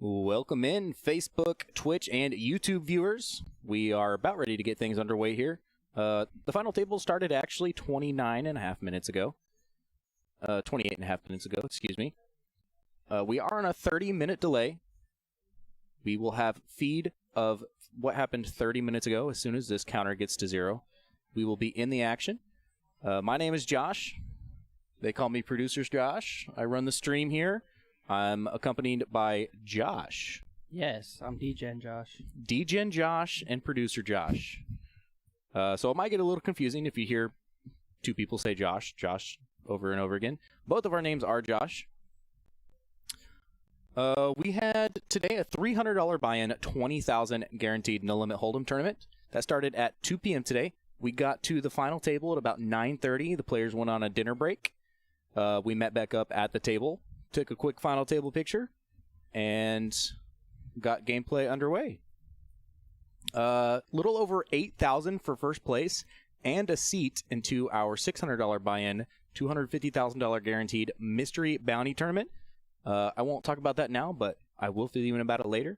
Welcome in, Facebook, Twitch, and YouTube viewers. We are about ready to get things underway here. The final table started actually 29.5 minutes ago. 28.5 minutes ago, excuse me. We are on a 30-minute delay. We will have feed of what happened 30 minutes ago as soon as this counter gets to 0. We will be in the action. My name is Josh. They call me Producers Josh. I run the stream here. I'm accompanied by Josh. Yes, I'm DGen Josh. DGen Josh and Producer Josh. So it might get a little confusing if you hear two people say Josh over and over again. Both of our names are Josh. We had today a $300 buy-in, 20,000 guaranteed no limit hold'em tournament. That started at 2 p.m. today. We got to the final table at about 9:30. The players went on a dinner break. We met back up at the table, took a quick final table picture, and got gameplay underway. Little over 8,000 for first place and a seat into our $600 buy-in, $250,000 guaranteed mystery bounty tournament. I won't talk about that now, but I will fill you in about it later.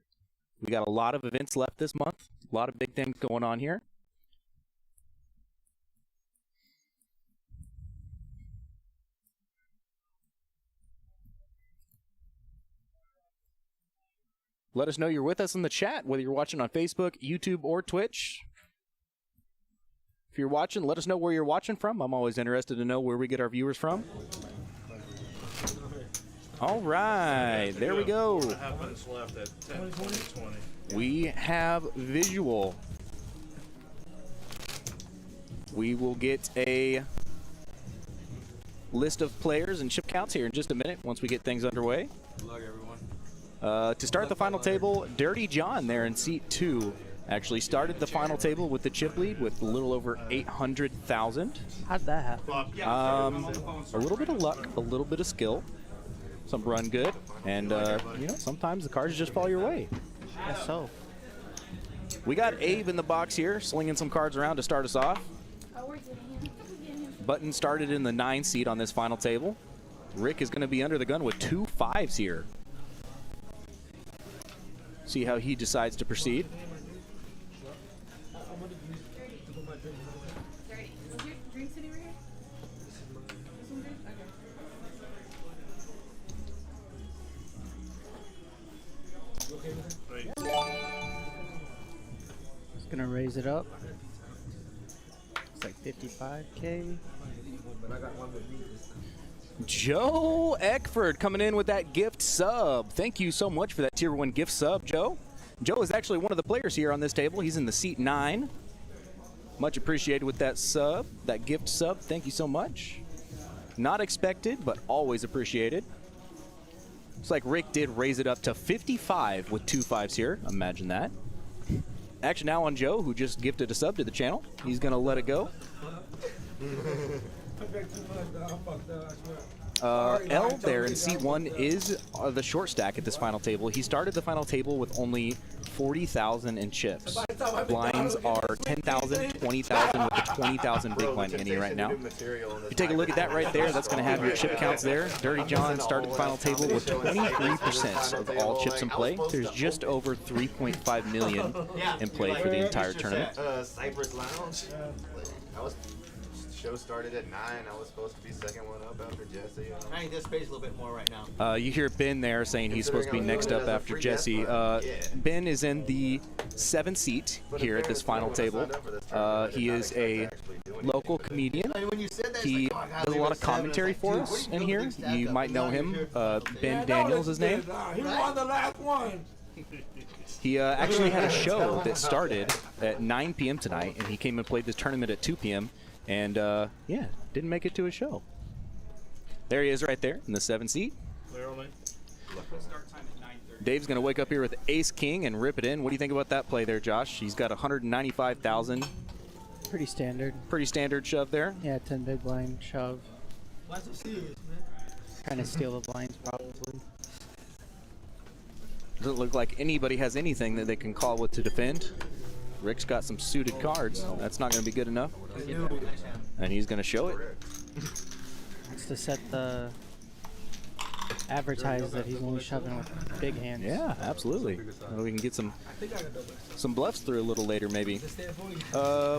We got a lot of events left this month, a lot of big things going on here. Let us know you're with us in the chat, whether you're watching on Facebook, YouTube, or Twitch. If you're watching, let us know where you're watching from. I'm always interested to know where we get our viewers from. All right, there we go. We have visual. We will get a list of players and chip counts here in just a minute once we get things underway. Good luck, everyone. To start the final table, Dirty John there in seat 2 actually started the final table with the chip lead with a little over 800,000. How'd that happen? A little bit of luck, a little bit of skill, some run good, and you know, sometimes the cards just fall your way. Guess so. We got Abe in the box here, slinging some cards around to start us off. Button started in the 9 seat on this final table. Rick is going to be under the gun with 2 5s here. See how he decides to proceed. Just gonna raise it up. It's like 55K. Joe Eckford coming in with that gift sub. Thank you so much for that tier 1 gift sub, Joe. Joe is actually one of the players here on this table. He's in the seat 9. Much appreciated with that sub, that gift sub. Thank you so much. Not expected, but always appreciated. Looks like Rick did raise it up to 55 with 2 5s here. Imagine that. Action now on Joe, who just gifted a sub to the channel. He's going to let it go. L there in seat 1 is the short stack at this final table. He started the final table with only 40,000 in chips. Blinds are 10,000, 20,000 with the 20,000 big blind ante right now. If you take a look at that right there, that's going to have your chip counts there. Dirty John started the final table with 23% of all chips in play. There's just over 3.5 million in play for the entire tournament. Cypress Lounge. Show started at 9. I was supposed to be second one up after Jesse. I need this space a little bit more right now. You hear Ben there saying he's supposed to be next up after Jesse. Ben is in the 7th seat here at this final table. He is a local comedian. He does a lot of commentary for us in here. You might know him. Ben Daniels, his name. He won the last one. He actually had a show that started at 9 p.m. tonight, and he came and played this tournament at 2 p.m. And, yeah, didn't make it to a show. There he is right there in the 7th seat. Dave's going to wake up here with Ace King and rip it in. What do you think about that play there, Josh? He's got 195,000. Pretty standard. Pretty standard shove there. Yeah, 10 big blind shove. Trying to steal the blinds, probably. Doesn't look like anybody has anything that they can call with to defend. Rick's got some suited cards. That's not going to be good enough. And he's going to show it. It's to set the advertise that he's only shoving with big hands. Yeah, absolutely. Well, we can get some bluffs through a little later, maybe.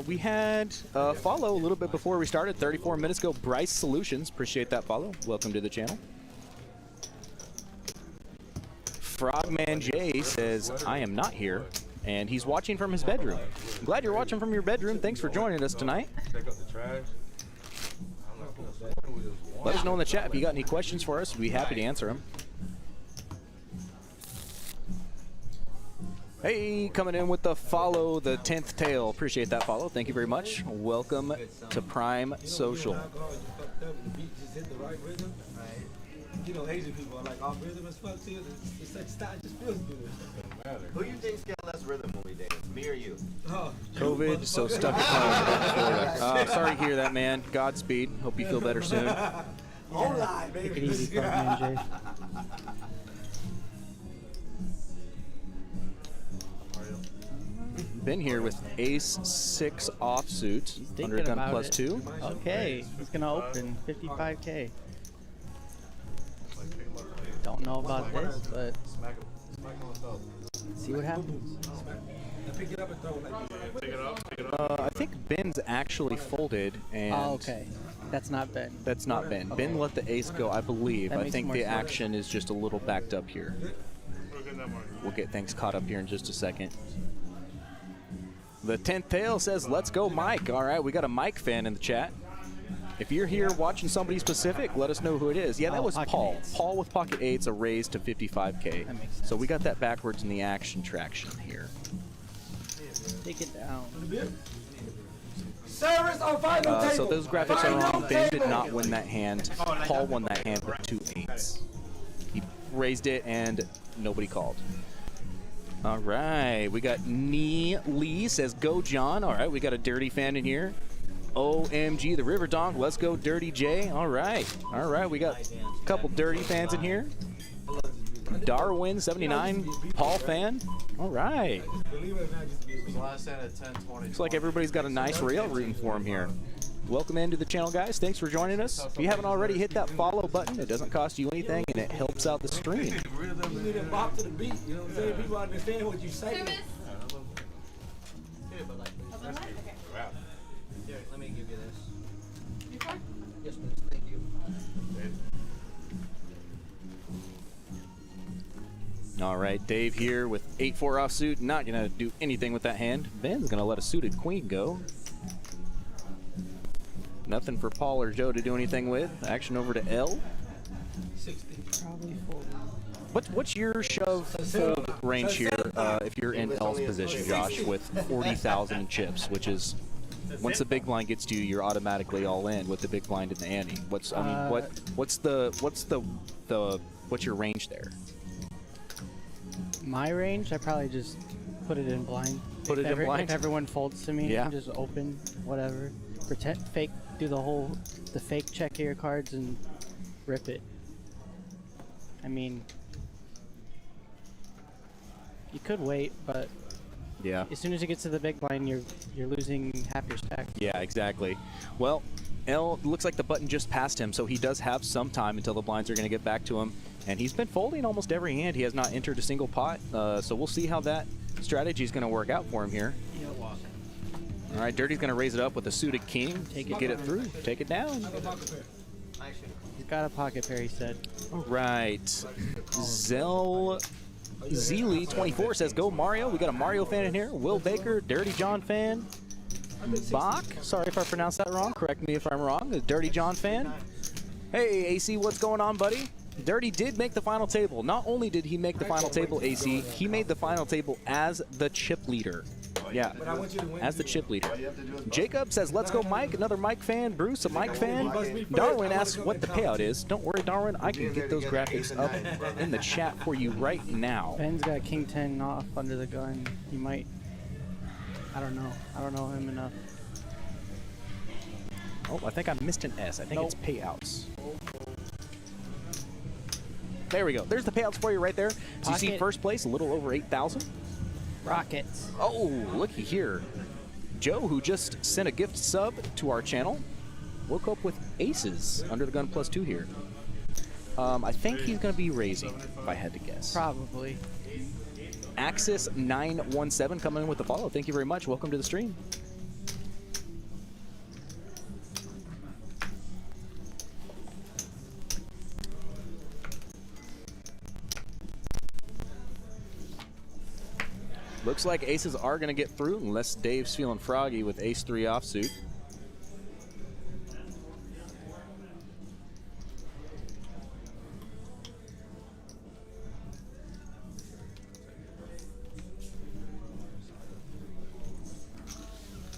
We had a follow a little bit before we started, 34 minutes ago. Bryce Solutions, appreciate that follow. Welcome to the channel. Frogman J says, I am not here, and he's watching from his bedroom. I'm glad you're watching from your bedroom. Thanks for joining us tonight. Let us know in the chat if you got any questions for us. We'd be happy to answer them. Hey, coming in with the follow, the 10th tail. Appreciate that follow. Thank you very much. Welcome to Prime Social. You know, Asian people are like off rhythm as fuck too. It's like style just feels good. Who you think's got less rhythm when we dance? Me or you? Oh, COVID, so stuck at home. Florida. Sorry to hear that, man. Godspeed. Hope you feel better soon. online, Take it baby. easy, Frogman J. Been here with Ace 6 offsuit under Thinking gun about plus it. 2. Okay, he's gonna open 55K. Don't know about this, but see what happens. Pick it up and throw it like I think Ben's actually folded, and Oh, okay. That's not Ben. that's not Ben. Ben let the ace go, I believe. That I makes think more the sense. action is just a little backed up here. We'll get things caught up here in just a second. The 10th tail says, let's go, Mike. All right, we got a Mike fan in the chat. If you're here watching somebody specific, let us know who it is. Yeah, that Oh, was pocket Paul. eights. Paul with pocket 8s, a raise to 55K. That makes sense. So we got that backwards in the action traction here. Take it down. service on final table. So those graphics are wrong. Ben did not win that hand. Paul won that hand with 2 8s. He raised it and nobody called. All right, we got Nee Lee says, go John. All right, we got a dirty fan in here. OMG, the River Donk. Let's go, Dirty J. All right, we got a couple dirty fans in here. Darwin 79, Paul fan. All right. Last hand at 10:20. Looks like everybody's got a nice rail rooting for him here. Welcome into the channel, guys. Thanks for joining us. If you haven't already, hit that follow button. It doesn't cost you anything, and it helps out the stream. You need to bop to the beat. You know what I'm saying? People understand what you say. Here, but like, here, let me give you this. Yes, please. Thank you. All right, Dave here with 8-4 offsuit. Not going to do anything with that hand. Ben's going to let a suited queen go. Nothing for Paul or Joe to do anything with. Action over to L. 60. Probably fold. What's your shove fold range here if you're in L's position, Josh, with 40,000 chips, which is once the big blind gets to you, you're automatically all in with the big blind in the ante. What's your range there? My range, I probably just put it in blind. Put it in blind? If everyone folds to me, Yeah. I just open, whatever. Pretend, fake, do the fake check your cards and rip it. I mean, you could wait, but Yeah. as soon as it gets to the big blind, you're losing half your stack. Yeah, exactly. Well, L looks like the button just passed him, so he does have some time until the blinds are going to get back to him. And he's been folding almost every hand. He has not entered a single pot, so we'll see how that strategy is going to work out for him here. All right, Dirty's going to raise it up with a suited king. Get it through. Take it down. He's got a pocket pair, he said. All right. Zeely24 says, go Mario. We got a Mario fan in here. Will Baker, Dirty John fan. Bach, sorry if I pronounced that wrong. Correct me if I'm wrong. A Dirty John fan. Hey, AC, what's going on, buddy? Dirty did make the final table. Not only did he make the final table, AC, he made the final table as the chip leader. Yeah, as the chip leader. Jacob says, let's go, Mike. Another Mike fan. Bruce, a Mike fan. Darwin asks what the payout is. Don't worry, Darwin. I can get those graphics up in the chat for you right now. Ben's got King 10 off under the gun. He might. I don't know. I don't know him enough. Oh, I think I missed an S. I think it's payouts. There we go. There's the payouts for you right there. So you see first place, a little over 8,000. Rockets. Oh, looky here. Joe, who just sent a gift sub to our channel, woke up with aces under the gun +2 here. I think he's going to be raising, if I had to guess. Probably. Axis 917 coming in with the follow. Thank you very much. Welcome to the stream. Looks like aces are going to get through unless Dave's feeling froggy with ace 3 offsuit.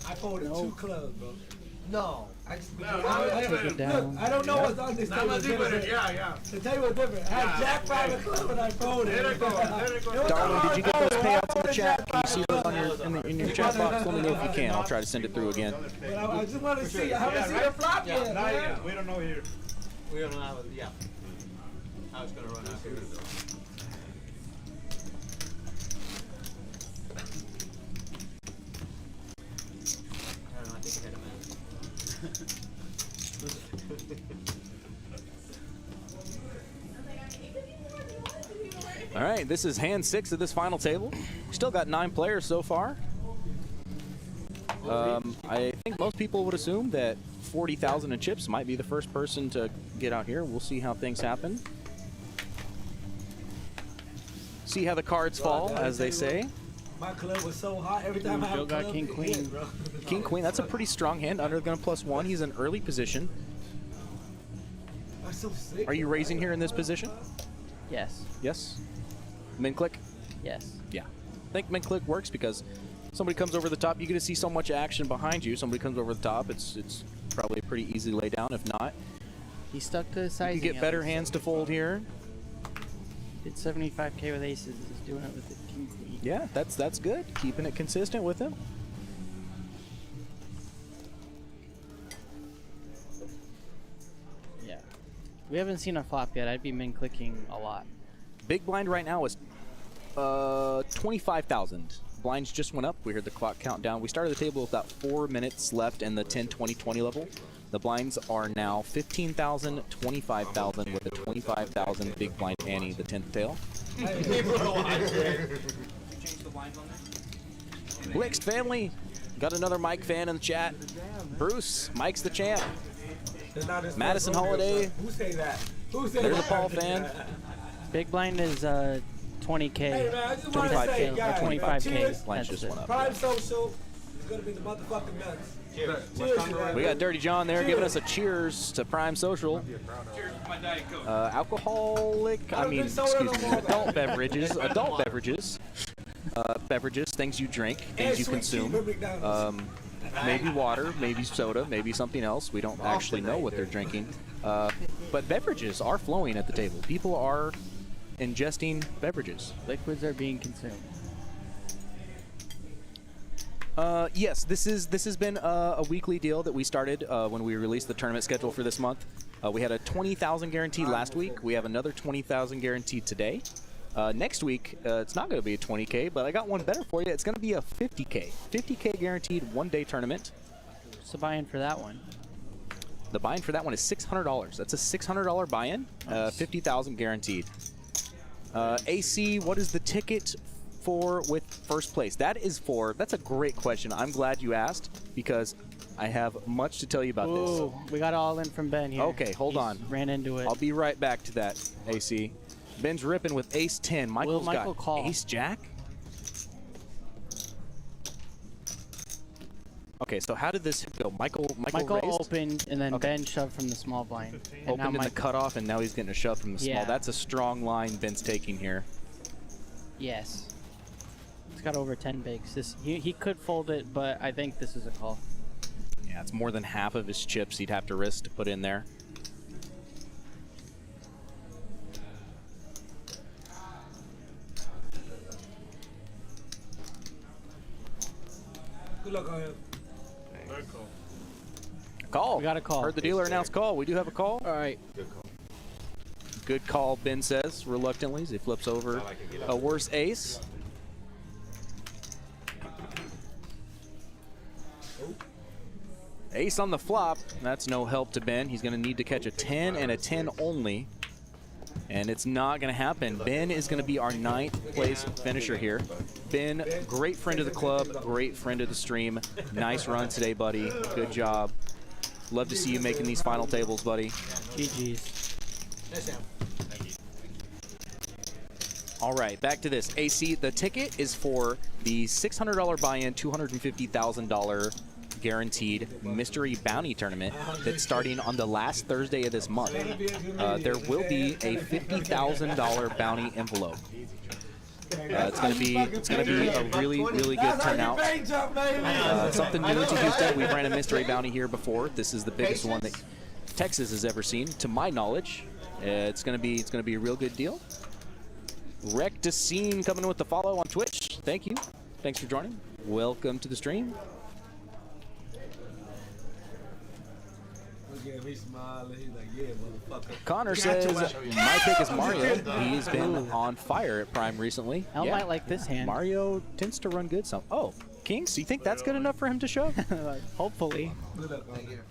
I folded 2 clubs, bro. No. I just Take it down. I don't know what's on this table. Yeah. The table was different. I had Jack 5 and club and I folded. There it goes. Darwin, did you get those payouts in the chat? Can you see those on in your chat box? Let me know if you can. I'll try to send it through again. But I just want to see. I haven't seen a flop yet, man. We don't know here. We don't have it. Yeah. I was gonna run out here. I don't know. I think I had a man. All right, this is hand 6 of this final table. We still got 9 players so far. I think most people would assume that 40,000 in chips might be the first person to get out here. We'll see how things happen. See how the cards fall, as they say. My club was so hot every time I have Still a got club. king, it queen. hit, bro. King, queen, that's a pretty strong hand. Under the gun +1. He's in early position. I'm so sick. Are you raising here in this position? Yes. Yes. Min click? Yes. Yeah. I think min click works because somebody comes over the top. You get to see so much action behind you. Somebody comes over the top. It's probably a pretty easy lay down. If not, He stuck to the you sizing. get better hands to fold here. Did 75k with aces. Is doing it with the king queen. Yeah, that's good. Keeping it consistent with him. Yeah. We haven't seen a flop yet. I'd be min clicking a lot. Big blind right now is 25,000. Blinds just went up. We heard the clock count down. We started the table with about 4 minutes left in the 10, 20, 20 level. The blinds are now 15,000, 25,000 with a 25,000 big blind Annie, the 10th tail. Blixt family, got another Mike fan in the chat. Bruce, Mike's the champ. Madison Holiday. Who say that? Who say There's a that? Paul fan. Big blind is 20k. Hey man, I just want to 25K, say, or guys, 25K. cheers. Blinds just went up. Prime Social is gonna be the motherfucking nuts. Cheers. Cheers, you guys. We got Dirty John there giving us a cheers to Prime Social. Cheers to my Diet Coke. Alcoholic, I mean, excuse me, adult beverages, beverages, things you drink, things you consume. Maybe water, maybe soda, maybe something else. We don't actually know what they're drinking. But beverages are flowing at the table. People are ingesting beverages. Liquids are being consumed. Yes, this has been a weekly deal that we started when we released the tournament schedule for this month. We had a 20,000 guaranteed last week. We have another 20,000 guaranteed today. Next week, it's not going to be a 20K, but I got one better for you. It's going to be a 50K. 50K guaranteed one-day tournament. So buy in for that one. The buy-in for that one is $600. That's a $600 buy-in, Nice. 50,000 guaranteed. AC, what is the ticket for with first place? That's a great question. I'm glad you asked because I have much to tell you about Ooh, we got all in from Ben here. Okay, hold He's on. Ran into it. this. I'll be right back to that, AC. Ben's ripping with ace 10. Michael's Michael got call? ace jack. Okay, so how did this go? Michael Michael raised? opened, and then Okay. Ben shoved from the small blind. And now Opened in the Michael- cutoff, and now he's getting a shove from the small. Yeah. That's a strong line Ben's taking here. Yes. He's got over 10 bigs. He could fold it, but I think this is a call. Yeah, it's more than half of his chips he'd have to risk to put in there. Good luck on him. Call. We got a call. Heard the dealer announce call. We do have a call. All right. Good call, Ben says, reluctantly, as he flips over a worse ace. Ace on the flop. That's no help to Ben. He's going to need to catch a 10 and a 10 only. And it's not going to happen. Ben is going to be our 9th place finisher here. Ben, great friend of the club, great friend of the stream. Nice run today, buddy. Good job. Love to see you making these final tables, buddy. GG's. Nice, Sam. All right, back to this. AC, the ticket is for the $600 buy-in, $250,000 guaranteed mystery bounty tournament that's starting on the last Thursday of this month. There will be a $50,000 bounty envelope. It's gonna be a really good turnout. Something new to Houston. We've ran a mystery bounty here before. This is the biggest one that Texas has ever seen, to my knowledge. It's gonna be a real good deal. Recticine coming in with the follow on Twitch. Thank you. Thanks for joining. Welcome to the stream. Look at me smiling. He's like, yeah, motherfucker. Connor says, my pick is Mario. He's been on fire at Prime recently. El might like this hand. Mario tends to run good some. Oh, Kings, you think that's good enough for him to show? Hopefully. Good luck, man.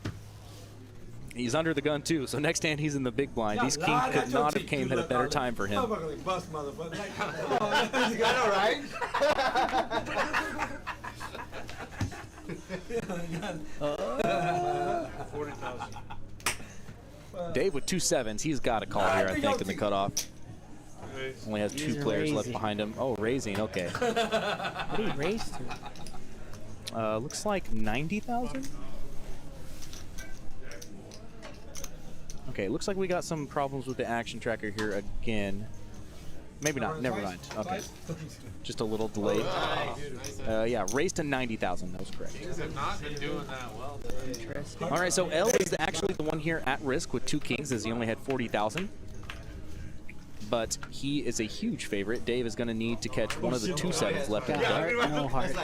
He's under the gun too, so next hand he's in the big blind. These Kings could not have came at a better time for him. Motherfucker, bust, motherfucker. Like, I know, right? Dave with 2 sevens. He's got a call here, I think, in the cutoff. Only has 2 players left behind him. Oh, raising. Okay. What did he raise to? Looks like 90,000. Okay, looks like we got some problems with the action tracker here again. Maybe not. Never mind. Okay. Just a little delayed. Yeah, raised to 90,000. That was correct. Kings have not been doing that well. Interesting. All right, so L is actually the one here at risk with 2 kings, as he only had 40,000. But he is a huge favorite. Dave is going to need to catch one of the 2 sevens left in the Got deck. heart, no hearts.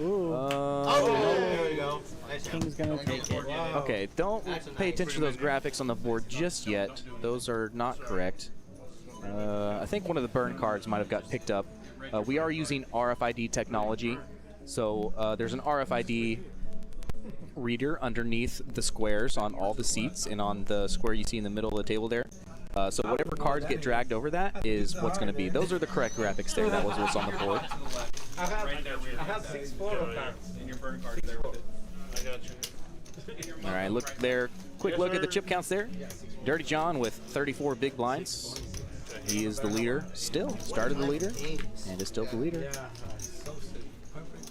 Ooh. There we go. King's gonna take it. Okay, don't pay attention to those graphics on the board just yet. Those are not correct. I think one of the burn cards might have got picked up. We are using RFID technology, so there's an RFID reader underneath the squares on all the seats and on the square you see in the middle of the table there. So whatever cards get dragged over that is what's going to be. Those are the correct graphics there. That was what's on the board. I have 6 photo cards. And your burn card there with it. I got you. All right, look there. Quick look at the chip counts there. Dirty John with 34 big blinds. He is the leader still. Started the leader and is still the leader.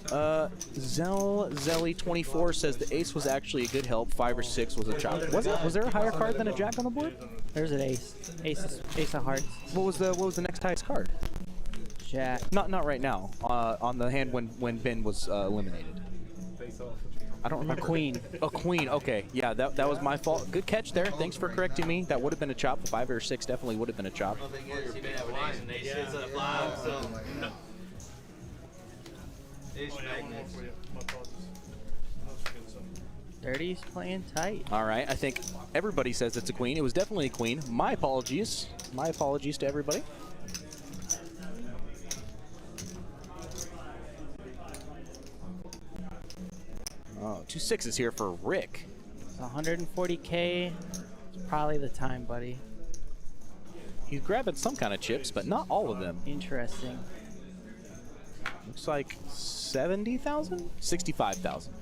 Zelly24 says the ace was actually a good help. 5 or 6 was a chop. Was there a higher card than a jack on the board? There's an ace. Ace of hearts. What was the next highest card? Jack. Not right now. On the hand when Ben was eliminated. I don't remember. A queen. A queen. Okay. Yeah, that was my fault. Good catch there. Thanks for correcting me. That would have been a chop. 5 or 6 definitely would have been a chop. Dirty's playing tight. All right. I think everybody says it's a queen. It was definitely a queen. My apologies. My apologies to everybody. Oh, 2 6s here for Rick. It's 140K. It's probably the time, buddy. He's grabbing some kind of chips, but not all of them. Interesting. Looks like 70,000? 65,000.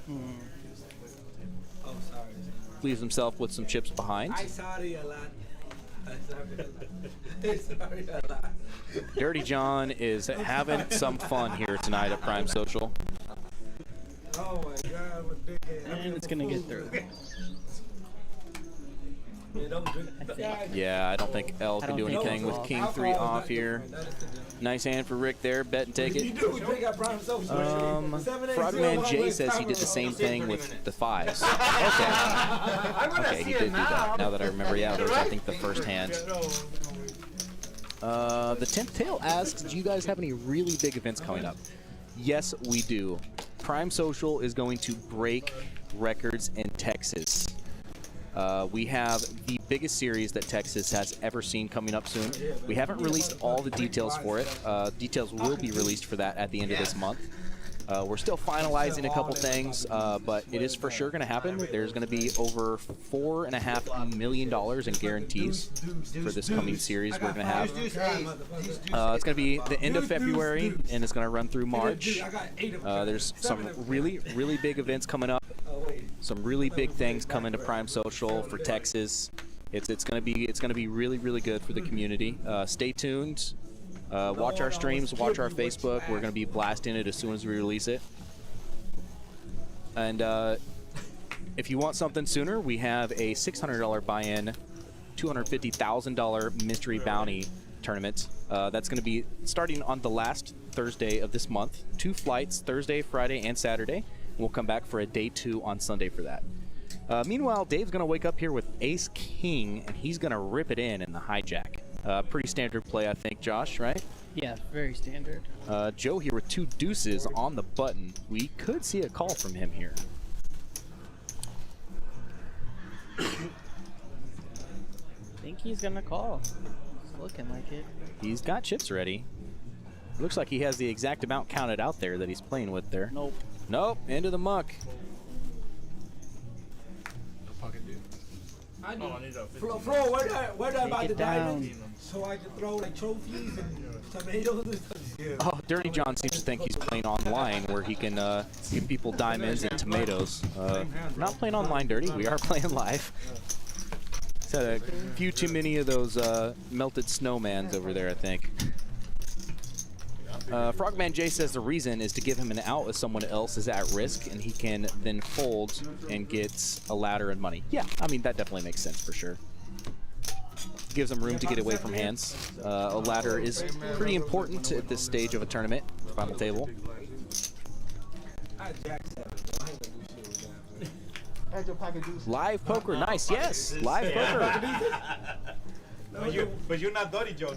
Oh, sorry. Leaves himself with some chips behind. I sorry a lot. Sorry a lot. Dirty John is having some fun here tonight at Prime Social. Oh my God, what big head. And it's gonna get through. Yeah, don't drink. Yeah, I don't think L can do anything with King 3 off here. Nice hand for Rick there. Bet and take it. Frogman J says he did the same thing with the 5s. Okay. Okay, he did do that. Now that I remember, yeah, that was, I think, the first hand. The 10th Tail asks, do you guys have any really big events coming up? Yes, we do. Prime Social is going to break records in Texas. We have the biggest series that Texas has ever seen coming up soon. We haven't released all the details for it. Details will be released for that at the end of this month. We're still finalizing a couple things, but it is for sure going to happen. There's going to be over $4.5 million in guarantees for this coming series we're going to have. It's going to be the end of February, and it's going to run through March. There's some really, really big events coming up. Some really big things coming to Prime Social for Texas. It's going to be really, really good for the community. Stay tuned. Watch our streams, watch our Facebook. We're going to be blasting it as soon as we release it. And if you want something sooner, we have a $600 buy-in, $250,000 mystery bounty tournament. That's going to be starting on the last Thursday of this month. 2 flights, Thursday, Friday, and Saturday. We'll come back for a day 2 on Sunday for that. Meanwhile, Dave's going to wake up here with Ace King, and he's going to rip it in the hijack. Pretty standard play, I think, Josh, right? Yeah, very standard. Joe here with 2 deuces on the button. We could see a call from him here. Think he's gonna call. It's looking like it. He's got chips ready. Looks like he has the exact amount counted out there that he's playing with there. Nope. Nope, into the muck. Pocket dude. I do. Oh, I need a 15. Flo, where do I buy Take the it down. diamond so I can throw like trophies and tomatoes and stuff? Yeah. Oh, Dirty John seems to think he's playing online where he can give people diamonds and tomatoes. We're not playing online, Dirty. We are playing live. He's had a few too many of those melted snowmans over there, I think. Frogman J says the reason is to give him an out if someone else is at risk, and he can then fold and get a ladder and money. Yeah, I mean, that definitely makes sense for sure. Gives him room to get away from hands. A ladder is pretty important at this stage of a tournament, final table. Live poker, nice, yes, live poker. But you're not Dirty John.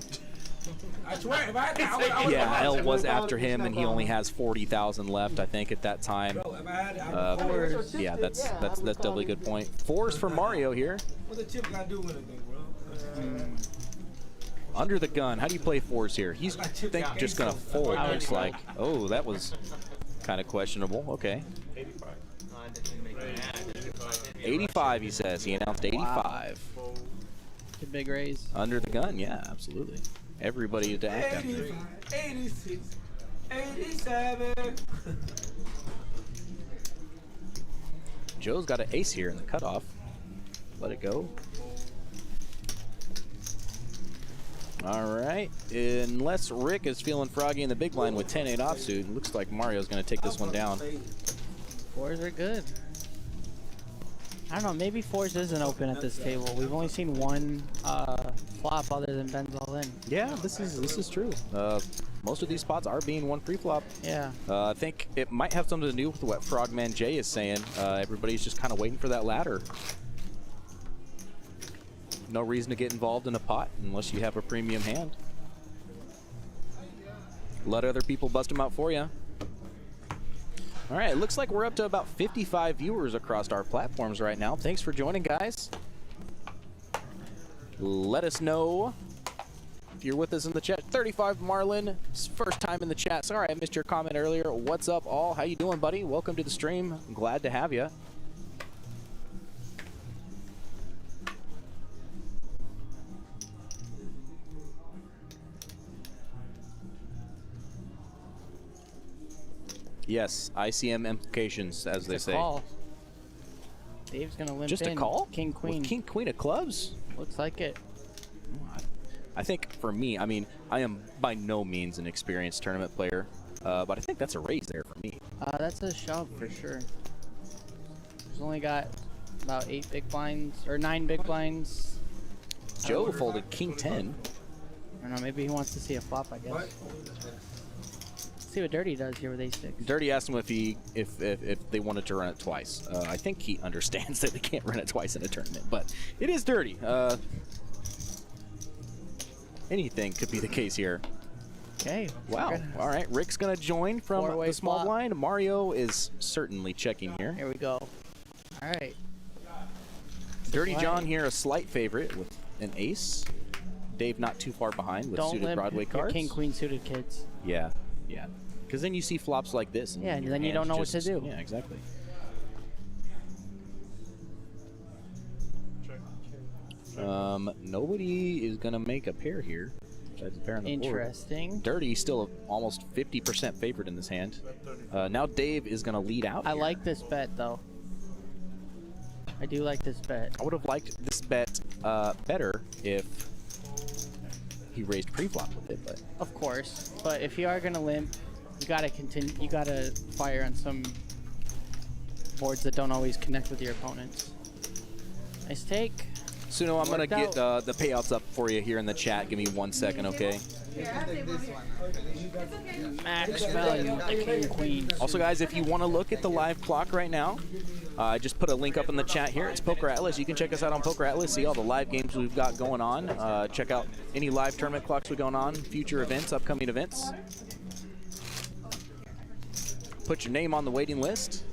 I swear, if I had it, Yeah, L was after him, and he only has 40,000 left, I think, at that time. if I had it, I would. Yeah, that's definitely a good point. 4s for Mario here. What the chip got to do with anything, bro? Under the gun. How do you play 4s here? He's just gonna fold. Looks like. Oh, that was kind of questionable. Okay. 85, he says. He announced 85. It's a big raise. Under the gun, yeah, absolutely. Everybody to act after. 85, 86, 87. Joe's got an ace here in the cutoff. Let it go. All right. Unless Rick is feeling froggy in the big line with 10-8 offsuit, looks like Mario's going to take this one down. 4s are good. I don't know, maybe 4s isn't open at this table. We've only seen one flop other than Ben's all in. Yeah, this is true. Most of these spots are being one pre-flop. Yeah. I think it might have something to do with what Frogman J is saying. Everybody's just kind of waiting for that ladder. No reason to get involved in a pot unless you have a premium hand. Let other people bust them out for you. All right, it looks like we're up to about 55 viewers across our platforms right now. Thanks for joining, guys. Let us know if you're with us in the chat. 35 Marlin, first time in the chat. Sorry I missed your comment earlier. What's up, all? How you doing, buddy? Welcome to the stream. I'm glad to have you. Yes, ICM implications, as they say. Call. Dave's gonna limp Just in. a call? King queen. With King Queen of clubs? Looks like it. I think for me, I mean, I am by no means an experienced tournament player, but I think that's a raise there for me. That's a shove for sure. He's only got about 8 big blinds or 9 big blinds. Joe folded King 10. I don't know. Maybe he wants to see a flop. I guess. Let's see what Dirty does here with ace-6. Dirty asked him if they wanted to run it twice. I think he understands that they can't run it twice in a tournament, but it is Dirty. Anything could be the case here. Okay. Wow. All right. Rick's going to join from the small flop. blind. Mario is certainly checking here. Here we go. All right. Dirty John here, a slight favorite with an ace. Dave not too far behind with Don't suited limp Broadway your cards. king queen suited kids. Yeah. Yeah. Because then you see flops like this. Yeah, and your then you don't hands know what to just- do. Yeah, exactly. Nobody is gonna make a pair here. Besides a pair on the board. Interesting. Dirty still almost 50% favored in this hand. Now Dave is gonna lead out. I here. like this bet though. I do like this bet. I would have liked this bet better if he raised pre-flop with it, but Of course, but if you are gonna limp, you gotta continue. You gotta fire on some boards that don't always connect with your opponents. Nice take. Suno, I'm gonna Worked get out. the payouts up for you here in the chat. Give me 1 second, okay? Max value, the king queen. Also, guys, if you want to look at the live clock right now, I just put a link up in the chat here. It's Poker Atlas. You can check us out on Poker Atlas, see all the live games we've got going on. Check out any live tournament clocks we're going on, future events, upcoming events. Put your name on the waiting list.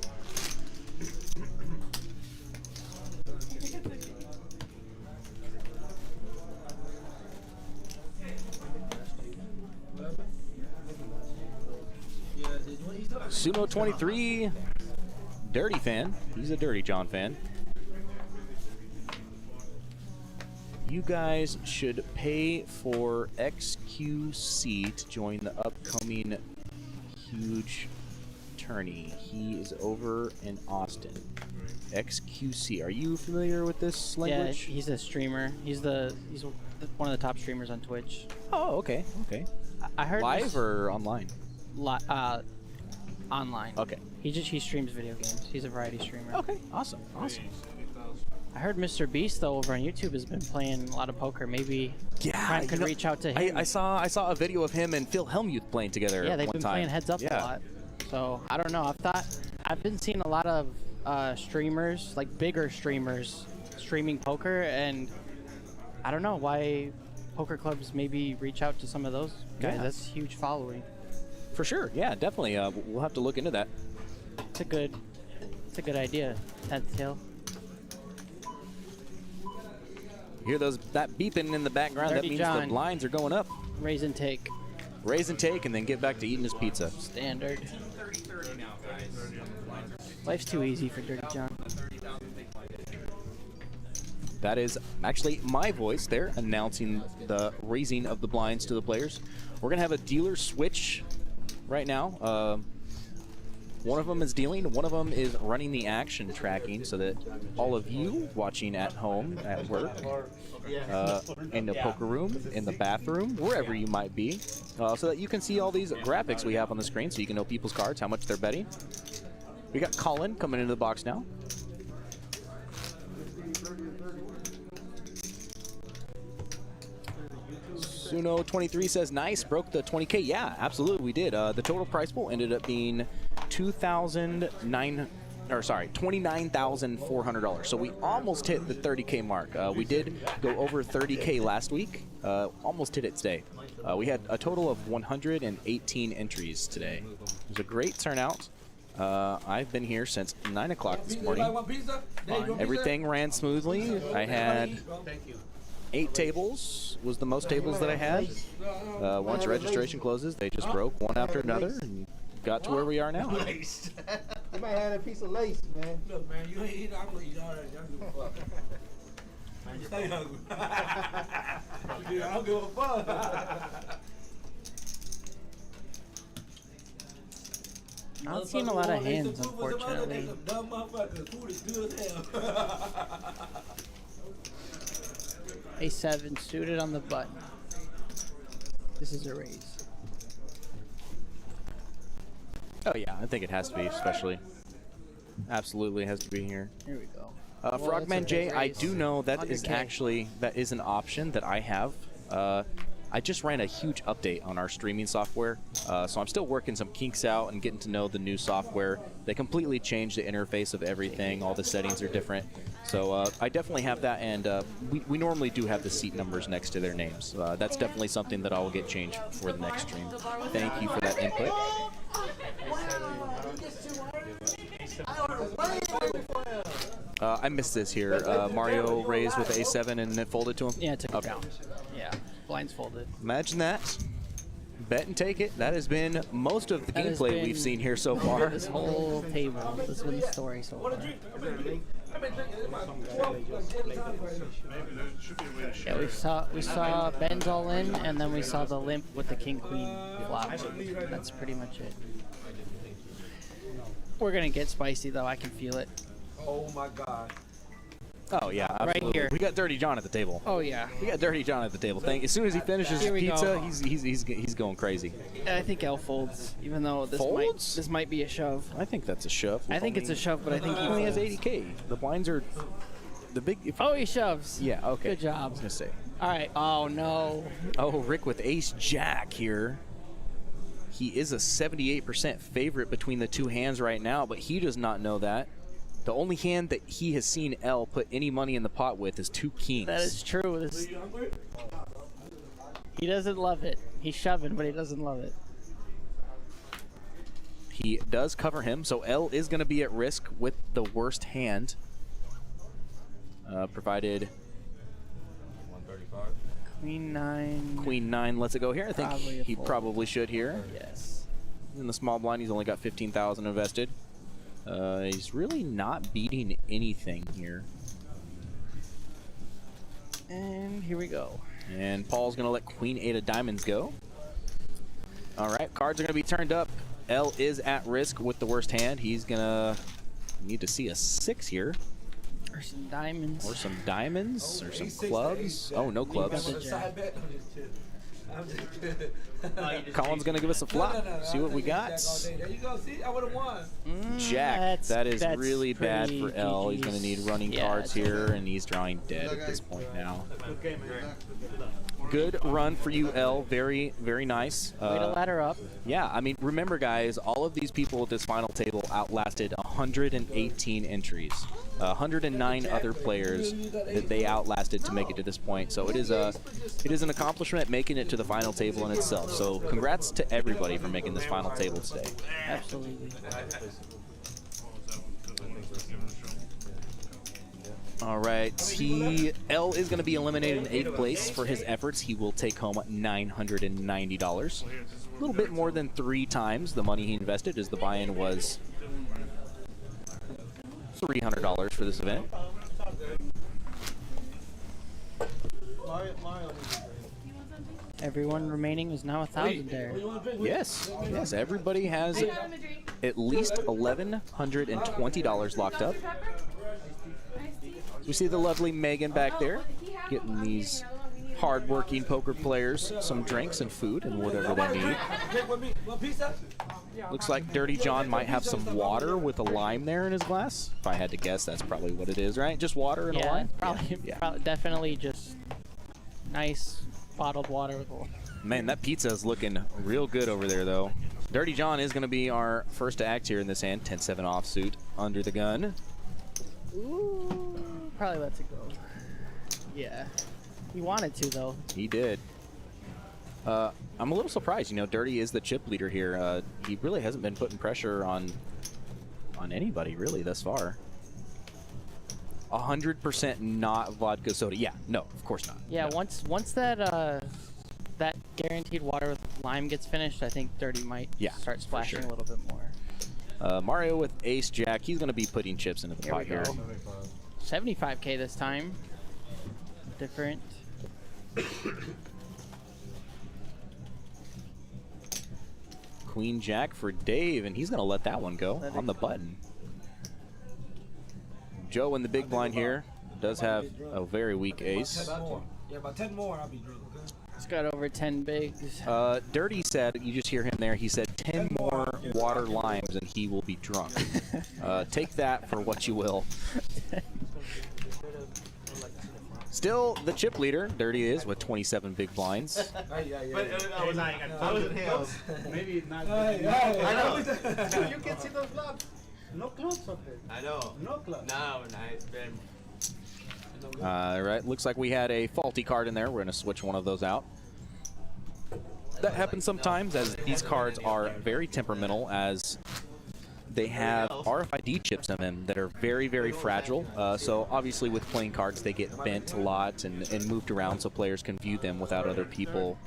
Suno23, Dirty fan. He's a Dirty John fan. You guys should pay for XQC to join the upcoming huge tourney. He is over in Austin. XQC. Are you familiar with this Yeah, language? he's a streamer. He's one of the top streamers on Twitch. Oh, okay, okay. I heard Live or online? online. Okay. He streams video games. He's a variety streamer. Okay, awesome, awesome. I heard Mr. Beast though over on YouTube has been playing a lot of poker. Maybe Frank could reach out to him. I saw a video of him and Phil Hellmuth playing together. Yeah, they've one been time. playing heads up Yeah. a lot. So I don't know. I've been seeing a lot of streamers, like bigger streamers, streaming poker, and I don't know why poker clubs maybe reach out to some of those guys. Yeah. That's huge following. For sure, yeah, definitely. We'll have to look into that. It's a good idea. Tail. You hear that beeping in the background? Dirty that means John. the blinds are going up. Raise and take. Raise and take, and then get back to eating his pizza. Standard. Life's too easy for Dirty John. That is actually my voice there, announcing the raising of the blinds to the players. We're gonna have a dealer switch right now. One of them is dealing, one of them is running the action tracking so that all of you watching at home, at work, in the poker room, in the bathroom, wherever you might be, so that you can see all these graphics we have on the screen so you can know people's cards, how much they're betting. We got Colin coming into the box now. Suno23 says, nice, broke the 20K. Yeah, absolutely, we did. The total prize pool ended up being $29,400. So we almost hit the 30K mark. We did go over 30K last week. Almost hit it today. We had a total of 118 entries today. It was a great turnout. I've been here since 9 o'clock this morning. Everything ran smoothly. I had 8 tables was the most tables that I had. Once registration closes, they just broke one after another and got to where we are now. Lace. You might have a piece of lace, man. Look, man, you ain't eat. I'm gonna eat all that. I don't give a fuck. Man, stay hungry. I don't give a fuck. Not seeing a lot of hands, unfortunately. Dumb motherfuckers. Food is good as hell. A7 suited on the button. This is a raise. Oh yeah, I think it has to be, especially. Absolutely has to be here. Here we go. Frogman that's a J, I raise. do know that is 100K. that is an option that I have. I just ran a huge update on our streaming software, so I'm still working some kinks out and getting to know the new software. They completely changed the interface of everything. All the settings are different. So I definitely have that, and we normally do have the seat numbers next to their names. That's definitely something that I will get changed for the next stream. Thank you for that input. I missed this here. Mario raised with A7 and it folded to him? Yeah, it took Okay. it down. Yeah, blinds folded. Imagine that. Bet and take it. That has been most of the That has gameplay we've been seen here so far. This whole table. This has been the story so far. Yeah, we saw Ben's all in, and then we saw the limp with the king queen flop. That's pretty much it. We're gonna get spicy though. I can feel it. Oh my God. Oh yeah, absolutely. Right here. We got Dirty John at the table. Oh yeah. We got Dirty John at the table. As soon as he finishes his Here we pizza, go. he's going crazy. I think L folds, even though Folds? this might be a shove. I think that's a shove. I think it's a shove, but I think He only has 80K. The blinds are the big. Oh, he shoves. Yeah. Okay. Good job. I was gonna say. All right. Oh no. Oh, Rick with Ace Jack here. He is a 78% favorite between the two hands right now, but he does not know that. The only hand that he has seen L put any money in the pot with is 2 kings. That is true. He doesn't love it. He's shoving, but he doesn't love it. He does cover him, so L is going to be at risk with the worst hand. Provided Queen 9. Queen 9 lets it go here. I think Probably a he fold. probably should here. Yes. In the small blind, he's only got 15,000 invested. He's really not beating anything here. And here we go. And Paul's going to let Queen 8 of diamonds go. All right, cards are going to be turned up. L is at risk with the worst hand. He's going to need to see a 6 here. Or some diamonds. Or some diamonds, or some Ace six, clubs. ace Oh, no got clubs. the jack. I'm just kidding. Colin's going to give us a flop. No. See what we got. There you go. See, I would have won. Jack. That is that's really bad for pretty L. He's going to need running Yeah, cards it's here, and he's drawing dead at this point now. Good run for you, L. Very, very nice. Way to ladder up. Yeah, I mean, remember, guys, all of these people at this final table outlasted 118 entries. 109 other players that they outlasted to make it to this point. So it is an accomplishment making it to the final table in itself. So congrats to everybody for making this final table today. Absolutely. All right, L is going to be eliminated in 8th place for his efforts. He will take home $990. A little bit more than 3 times the money he invested, as the buy-in was $300 for this event. Everyone remaining is now 1,000 there. Yes, everybody has at least $1,120 locked up. We see the lovely Megan back there getting these hard-working poker players some drinks and food and whatever they need. Looks like Dirty John might have some water with a lime there in his glass. If I had to guess, that's probably what it is, right? Just water and a Yeah, lime? probably, Yeah. probably, definitely just nice bottled water with a lime. Man, that pizza is looking real good over there, though. Dirty John is going to be our first to act here in this hand. 10-7 offsuit under the gun. Ooh, probably lets it go. Yeah. He wanted to, though. He did. I'm a little surprised. You know, Dirty is the chip leader here. He really hasn't been putting pressure on anybody, really, thus far. 100% not vodka soda. Yeah, no, of course not. Yeah, No. once that that guaranteed water with lime gets finished, I think Dirty might start splashing sure. a little bit more. Mario with Ace Jack. He's going to be putting chips into the Here pot we here. go. 75K this time. Different. Queen Jack for Dave, and he's going to let that one go on the button. Joe in the big blind here does have a very weak ace. Yeah, about 10 more, I'll be drunk, okay? It's got over 10 bigs. Dirty said, you just hear him there, he said 10 more water limes and he will be drunk. Take that for what you will. Still the chip leader, Dirty is, with 27 big blinds. But I was in hell. Maybe not. I know. You can see those clubs. No clubs up there. I know. No clubs. No, nice, Ben. Right, looks like we had a faulty card in there. We're going to switch one of those out. That happens sometimes, as these cards are very temperamental, as they have RFID chips in them that are very, very fragile. So obviously with playing cards, they get bent a lot and moved around so players can view them without other people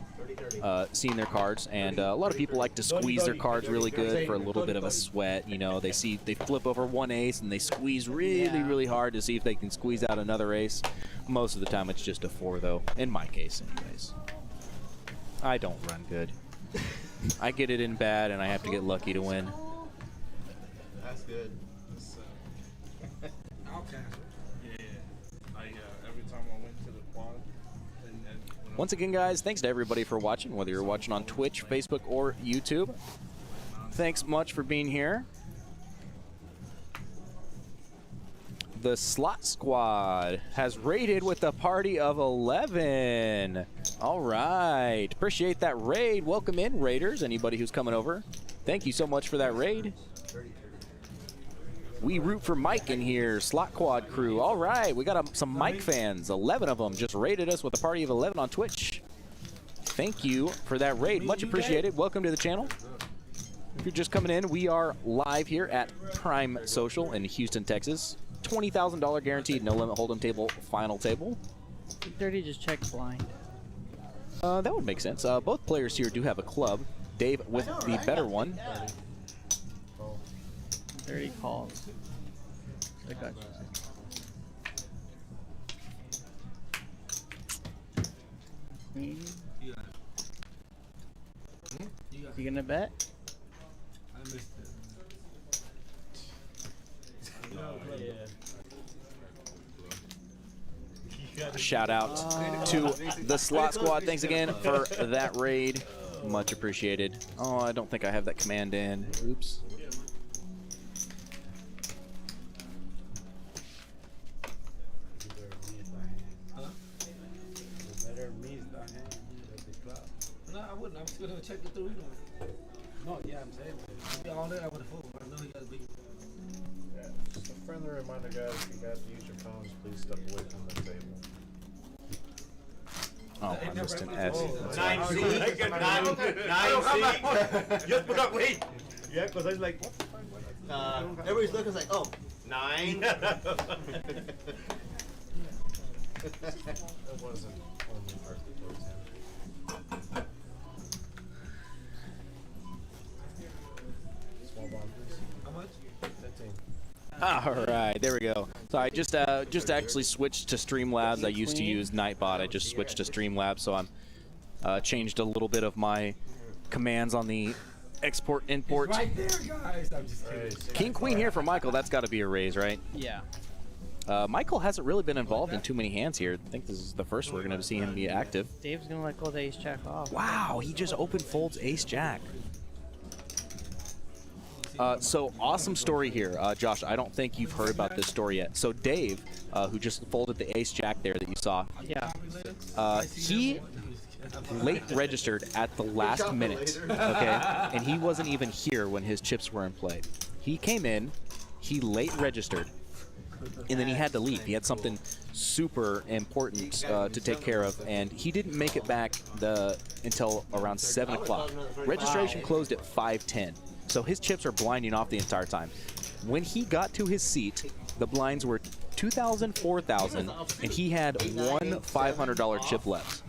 seeing their cards, and a lot of people like to squeeze their cards really good for a little bit of a sweat. You know, they flip over one ace and they squeeze really hard to see if they can squeeze out another ace. Most of the time it's just a 4 though, in my case anyways. I don't run good. I get it in bad and I have to get lucky to win. That's good. Every time I went to the quad. Once again, guys, thanks to everybody for watching, whether you're watching on Twitch, Facebook, or YouTube. Thanks much for being here. The Slot Squad has raided with a party of 11. All right. Appreciate that raid. Welcome in, raiders. Anybody who's coming over, thank you so much for that raid. We root for Mike in here, Slot Quad crew. All right, we got some Mike fans. 11 of them just raided us with a party of 11 on Twitch. Thank you for that raid. Much appreciated. Welcome to the channel. If you're just coming in, we are live here at Prime Social in Houston, Texas. $20,000 guaranteed, no limit hold'em table, final table. Dirty just checked blind. That would make sense. Both players here do have a club. Dave with the better one. Dirty calls. I got you. You gonna bet? I missed it. Shout out to the Slot Squad. Thanks again for that raid. Much appreciated. Oh, I don't think I have that command in. Oops. No, I wouldn't. I'm still gonna check the through. No, yeah, I'm saying. Be all that I would have fooled. I know he got to be. Yeah, just a friendly reminder, guys, if you guys use your phones, please step away from the table. Oh, I missed an S. 9C. 9C. Just put up, wait. Yeah, because I was like, what? Everybody's looking like, oh, 9. That wasn't only perfect towards him. Small bomb, please. How much? 15. All right, there we go. So I just actually switched to Streamlabs. I used to use Nightbot. I just switched to Streamlabs, so I'm changed a little bit of my commands on the export import. Right there, guys. I'm just kidding. King Queen here for Michael. That's got to be a raise, right? Yeah. Michael hasn't really been involved in too many hands here. I think this is the first we're going to see him be active. Dave's gonna let go the ace jack off. Wow, he just open folds ace jack. So awesome story here, Josh. I don't think you've heard about this story yet. So Dave, who just folded the ace jack there that you saw, Yeah. he late registered at the last minute, okay? And he wasn't even here when his chips were in play. He came in, he late registered, and then he had to leave. He had something super important to take care of, and he didn't make it back until around 7 o'clock. Registration closed at 5:10, so his chips are blinding off the entire time. When he got to his seat, the blinds were 2,000, 4,000, and he had one $500 chip left.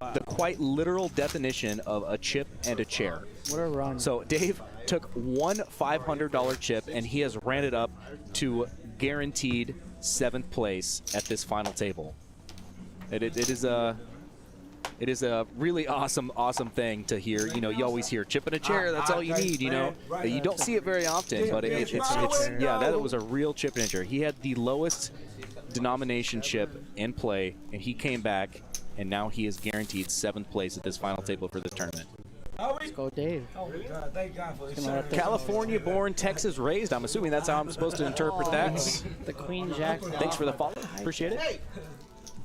Wow. The quite literal definition of a chip and a chair. What a run. So Dave took one $500 chip and he has ran it up to guaranteed 7th place at this final table. It is a really awesome thing to hear. You know, you always hear chip in a chair. That's all you need. You know, you don't see it very often, but it's yeah, that was a real chip in a chair. He had the lowest denomination chip in play, and he came back, and now he is guaranteed 7th place at this final table for this tournament. Let's go, Dave. Oh my God! Thank God for this. California-born, Texas-raised. I'm assuming that's how I'm supposed to interpret that. The queen jack. Thanks for the follow. Appreciate it.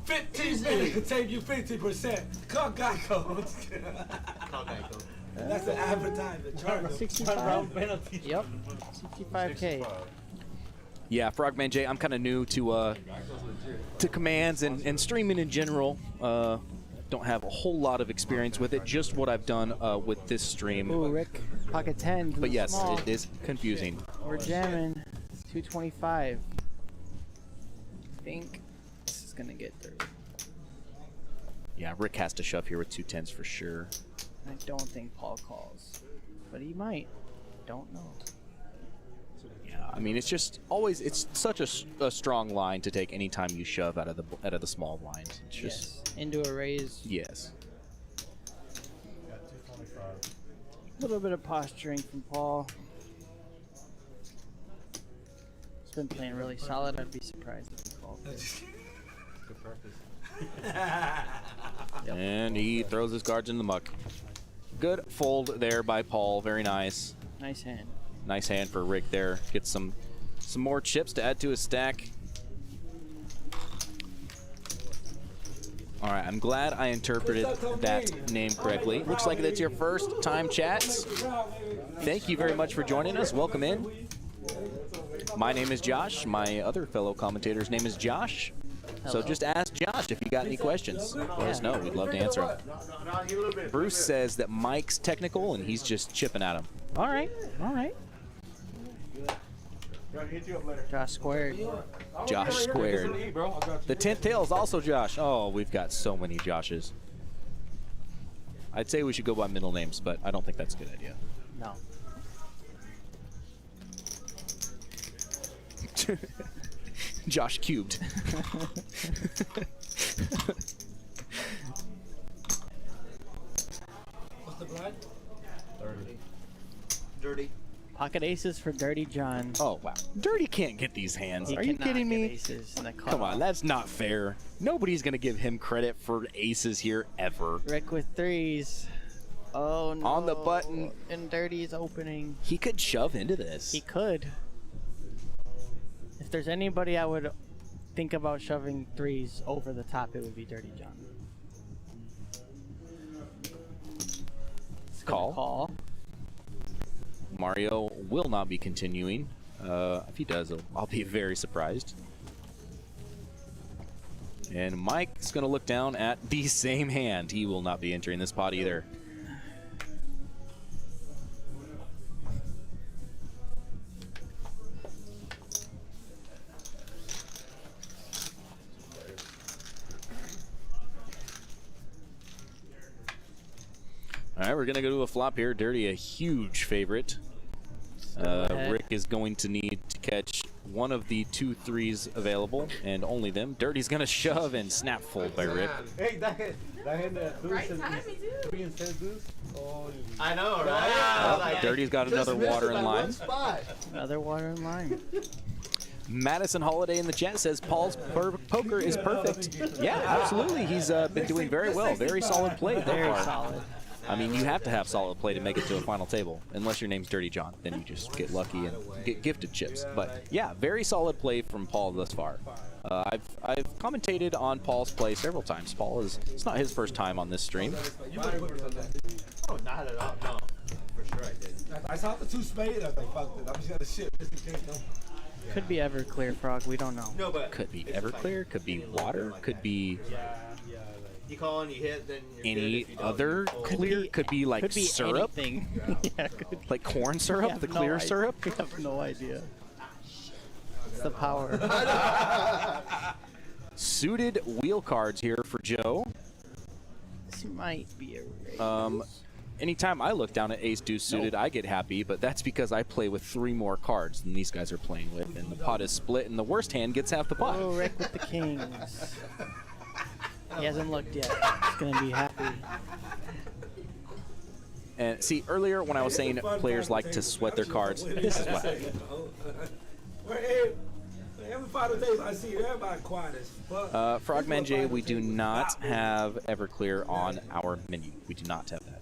15 minutes could take you 50%. Call Geico. That's an advertisement. Charge them. 65. Yep. 65K. Yeah, Frogman J, I'm kind of new to commands and streaming in general. Don't have a whole lot of experience with it, just what I've done with this stream. Ooh, Rick. Pocket 10. But yes, small. it is confusing. We're jamming. 225. I think this is going to get 30. Yeah, Rick has to shove here with 2 10s for sure. I don't think Paul calls, but he might. Don't know. Yeah, I mean, it's just always, it's such a strong line to take anytime you shove out of the small blind. It's just Yes. Into a raise. yes. Got 225. A little bit of posturing from Paul. He's been playing really solid. I'd be surprised if he called this. Good purpose. And he throws his cards in the muck. Good fold there by Paul. Very nice. Nice hand. Nice hand for Rick there. Gets some more chips to add to his stack. All right, I'm glad I interpreted that name correctly. Looks like that's your first time chats. Thank you very much for joining us. Welcome in. My name is Josh. My other fellow commentator's name is Josh. So just ask Josh if you got any questions. Let us know. We'd love to answer them. Bruce says that Mike's technical and he's just chipping at him. All right. All right. Josh squared. Josh squared. The 10th tail is also Josh. Oh, we've got so many Joshes. I'd say we should go by middle names, but I don't think that's a good idea. No. Josh cubed. What's the blind? 30. Dirty. Pocket aces for Dirty John. Oh, wow. Dirty can't get these hands. He Are you cannot kidding get me? Aces in the Come on, cutoff. that's not fair. Nobody's going to give him credit for aces here ever. Rick with threes. Oh no. On the button. And Dirty's opening. He could shove into this. He could. If there's anybody I would think about shoving threes over the top, it would be Dirty John. Call. Call. Mario will not be continuing. If he does, I'll be very surprised. And Mike's going to look down at the same hand. He will not be entering this pot either. All right, we're going to go to a flop here. Dirty, a huge favorite. Rick is going to need to catch one of the 2 threes available, and only them. Dirty's going to shove and snap fold by Rick. Hey, that hand Right time, me too. 3 and 10 boost. Oh, I know, right? Oh, Like, Dirty's got another water in line. Another water in line. Madison Holiday in the chat says Paul's poker is perfect. Yeah, absolutely. He's been doing very well. Very solid play. Very solid. I mean, you have to have solid play to make it to a final table. Unless your name's Dirty John. Then you just get lucky and get gifted chips. But yeah, very solid play from Paul thus far. I've commentated on Paul's play several times. It's not his first time on this stream. oh, not at all. No. For sure I did. I saw the 2 spades. I was like, fuck it. I'm just gonna shit just in case. No. Could be Everclear Frog. We don't know. No, but Could be Everclear, could be water, could be you call and you hit, then you're good. any If you don't, other you fold. clear, could be like Could be syrup, anything. Yeah, could like corn syrup, have the no clear idea. syrup. We have no idea. It's the power. Suited wheel cards here for Joe. This might be a raise. Anytime I look down at ace deuce suited, I get happy, but that's because I play with 3 more cards than these guys are playing with, and the pot is split, and the worst hand gets half the pot. Oh, Rick with the kings. He hasn't looked yet. He's gonna be happy. And see, earlier when I was saying players like to sweat their cards, this is what happened. Every final days I see everybody quiet as fuck. Frogman J, we do not have Everclear on our menu. We do not have that.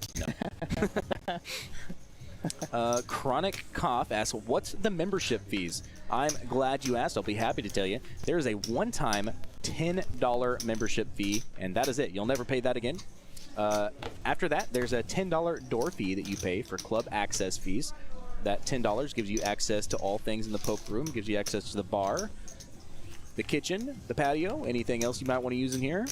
No. Chronic Cough asks, what's the membership fees? I'm glad you asked. I'll be happy to tell you. There is a one-time $10 membership fee, and that is it. You'll never pay that again. After that, there's a $10 door fee that you pay for club access fees. That $10 gives you access to all things in the poker room, gives you access to the bar, the kitchen, the patio, anything else you might want to use in here.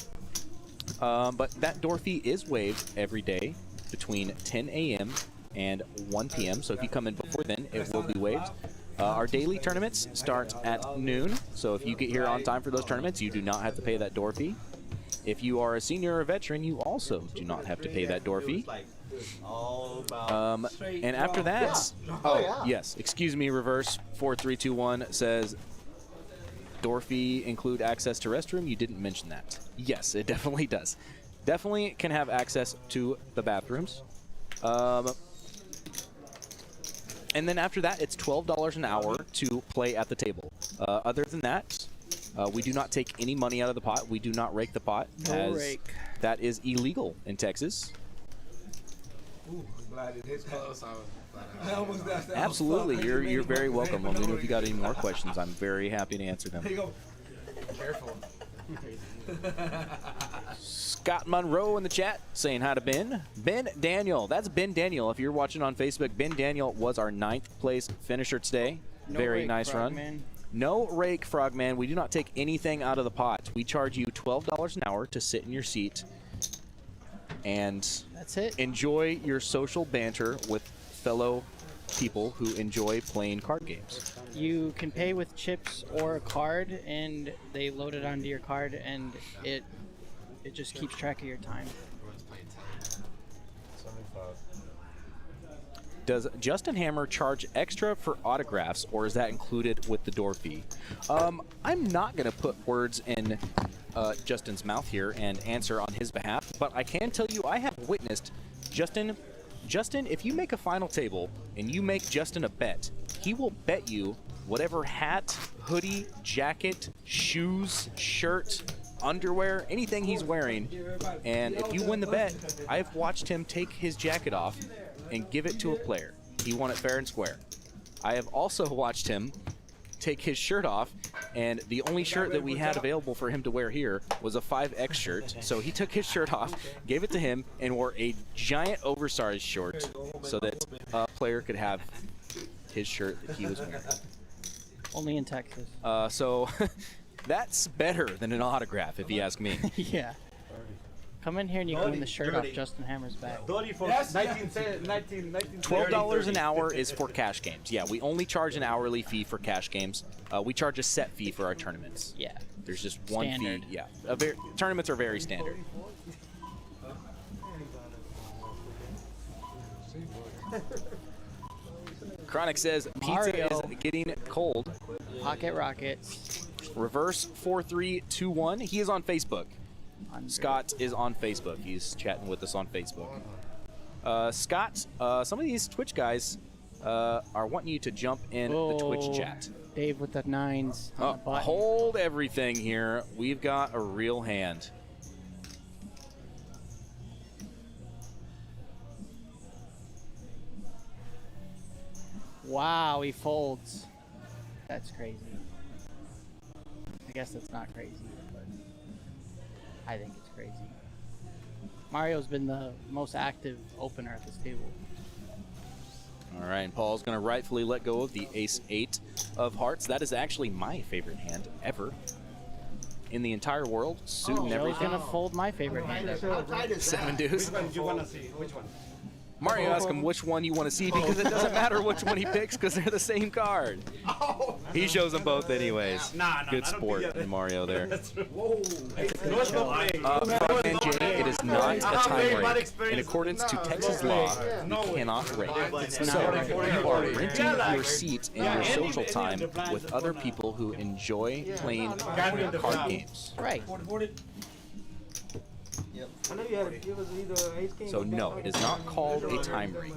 But that door fee is waived every day between 10 a.m. and 1 p.m. So if you come in before then, it will be waived. Our daily tournaments start at noon. So if you get here on time for those tournaments, you do not have to pay that door fee. If you are a senior or veteran, you also do not have to pay that door fee. And after that, yes, excuse me, reverse 4321 says door fee include access to restroom. You didn't mention that. Yes, it definitely does. Definitely can have access to the bathrooms. And then after that, it's $12 an hour to play at the table. Other than that, we do not take any money out of the pot. We do not rake the pot, as that is illegal in Texas. Ooh, I'm glad it is close. I almost got that. Absolutely, you're very welcome. Let me know if you got any more questions. I'm very happy to answer them. There you go. Careful. Scott Monroe in the chat saying hi to Ben. Ben Daniel. That's Ben Daniel. If you're watching on Facebook, Ben Daniel was our 9th place finisher today. No very rake, nice run. Frogman. No rake, Frogman. We do not take anything out of the pot. We charge you $12 an hour to sit in your seat and That's it. enjoy your social banter with fellow people who enjoy playing card games. You can pay with chips or a card, and they load it onto your card, and it just keeps track of your time. 75. Does Justin Hammer charge extra for autographs, or is that included with the door fee? I'm not going to put words in Justin's mouth here and answer on his behalf, but I can tell you I have witnessed Justin, if you make a final table and you make Justin a bet, he will bet you whatever hat, hoodie, jacket, shoes, shirt, underwear, anything he's wearing. And if you win the bet, I've watched him take his jacket off and give it to a player. He won it fair and square. I have also watched him take his shirt off, and the only shirt that we had available for him to wear here was a 5X shirt. So he took his shirt off, gave it to him, and wore a giant oversized short so that a player could have his shirt that he was wearing. Only in Texas. So that's better than an autograph, if you ask me. Yeah. Come in here and you can win the shirt off Justin Hammer's back. $12 an hour is for cash games. Yeah, we only charge an hourly fee for cash games. We charge a set fee for our tournaments. Yeah. There's just one Standard. fee. Yeah, tournaments are very standard. Chronic says pizza Mario. is getting cold. Pocket Rockets. Reverse 4321. He is on Facebook. Scott is on Facebook. He's chatting with us on Facebook. Scott, some of these Twitch guys are wanting you to jump in the Twitch chat. Dave with the 9s on the button. Hold everything here. We've got a real hand. Wow, he folds. That's crazy. I guess that's not crazy, but I think it's crazy. Mario's been the most active opener at this table. All right, and Paul's going to rightfully let go of the ace-8 of hearts. That is actually my favorite hand ever in the entire world. Suit and Joe's everything. gonna fold my favorite hand ever. 7 deuce. Which one do you want to see? Which one? Mario asked him which one you want to see because it doesn't matter which one he picks because they're the same card. He shows them both anyways. Nah, Good I don't sport think in Mario there. Whoa. Frogman J, it is not a time rake. In accordance to Texas law, you cannot rake. So you are renting your seat and your social time with other people who enjoy playing card games. Right. I know you had to give us either ace king. So no, it is not called a time rake.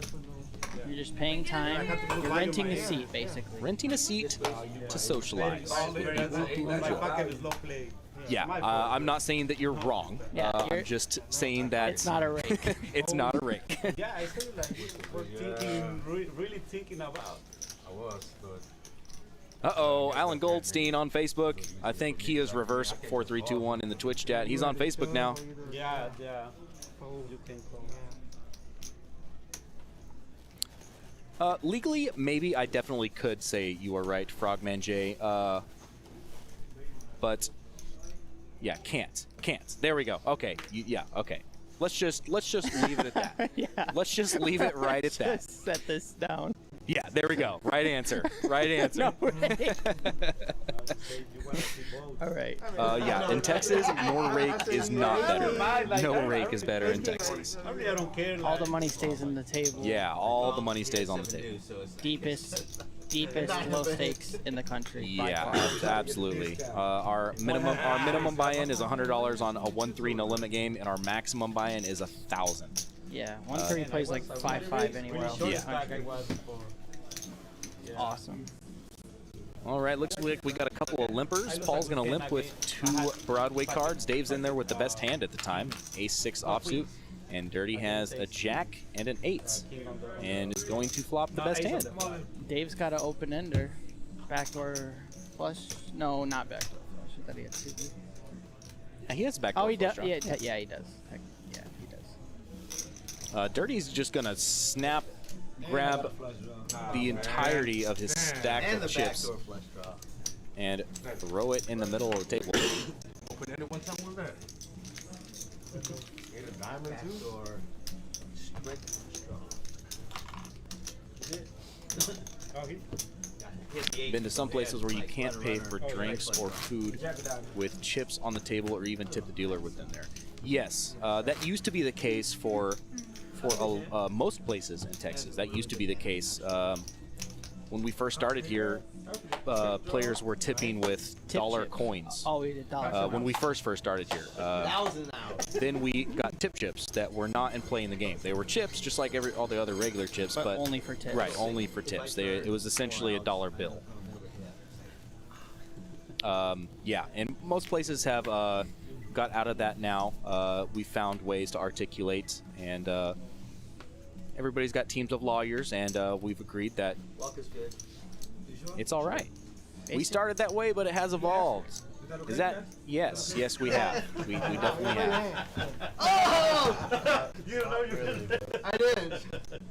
You're just paying time. You're renting a seat, basically. Renting a seat to socialize. play. Yeah, I'm not saying that you're wrong. Yeah, I'm just saying that It's not a rake. it's not a rake. Yeah, I feel like we're thinking, really thinking about. I was, but Uh-oh, Alan Goldstein on Facebook. I think he is reverse 4321 in the Twitch chat. He's on Facebook now. Yeah. You can come. Legally, maybe I definitely could say you are right, Frogman J. But yeah, can't. There we go. Okay. Yeah. Okay. Let's just leave it at that. Yeah. Let's just leave it right at that. Just set this down. Yeah. There we go. Right answer. Right answer. No way. All right. Yeah, in Texas, more rake is not better. No rake is better in Texas. I really don't care. All the money stays in the table. Yeah, all the money stays on the table. Deepest low stakes in the country. by Yeah, far. absolutely. Our minimum buy-in is $100 on a 1-3 no limit game, and our maximum buy-in is $1,000. Yeah, 1-3 plays like 5-5 anywhere else in the Yeah. country. Awesome. All right, looks like we got a couple of limpers. Paul's going to limp with 2 Broadway cards. Dave's in there with the best hand at the time, Ace-6 offsuit. And Dirty has a Jack and an 8, and is going to flop the best hand. Dave's got an open ender. Backdoor flush. No, not backdoor flush. I thought he had 2. He has a back. Oh, he does. Yeah, yeah, he does. Yeah, he does. Dirty's just going to grab the entirety of his stack And the of chips backdoor flush draw. and throw it in the middle of the table. Open ended one time with that. Get a diamond too? Backdoor strict draw. Been to some places where you can't pay for drinks or food with chips on the table, or even tip the dealer with them there. Yes, that used to be the case for most places in Texas. That used to be the case. When we first started here, players were tipping with dollar chips. coins. Oh, we did dollars. When we first started here. Then we got tip chips that were not in play in the game. They were chips, just like all the other regular chips, but only for tips. Right, only for tips. It was essentially a dollar bill. Yeah, and most places have got out of that now. We found ways to articulate, and everybody's got teams of lawyers, and we've agreed that Luck is good. it's all right. We started that way, but it has evolved. Is that? Yes, yes, we have. We definitely have. Oh! You don't know you did. I did.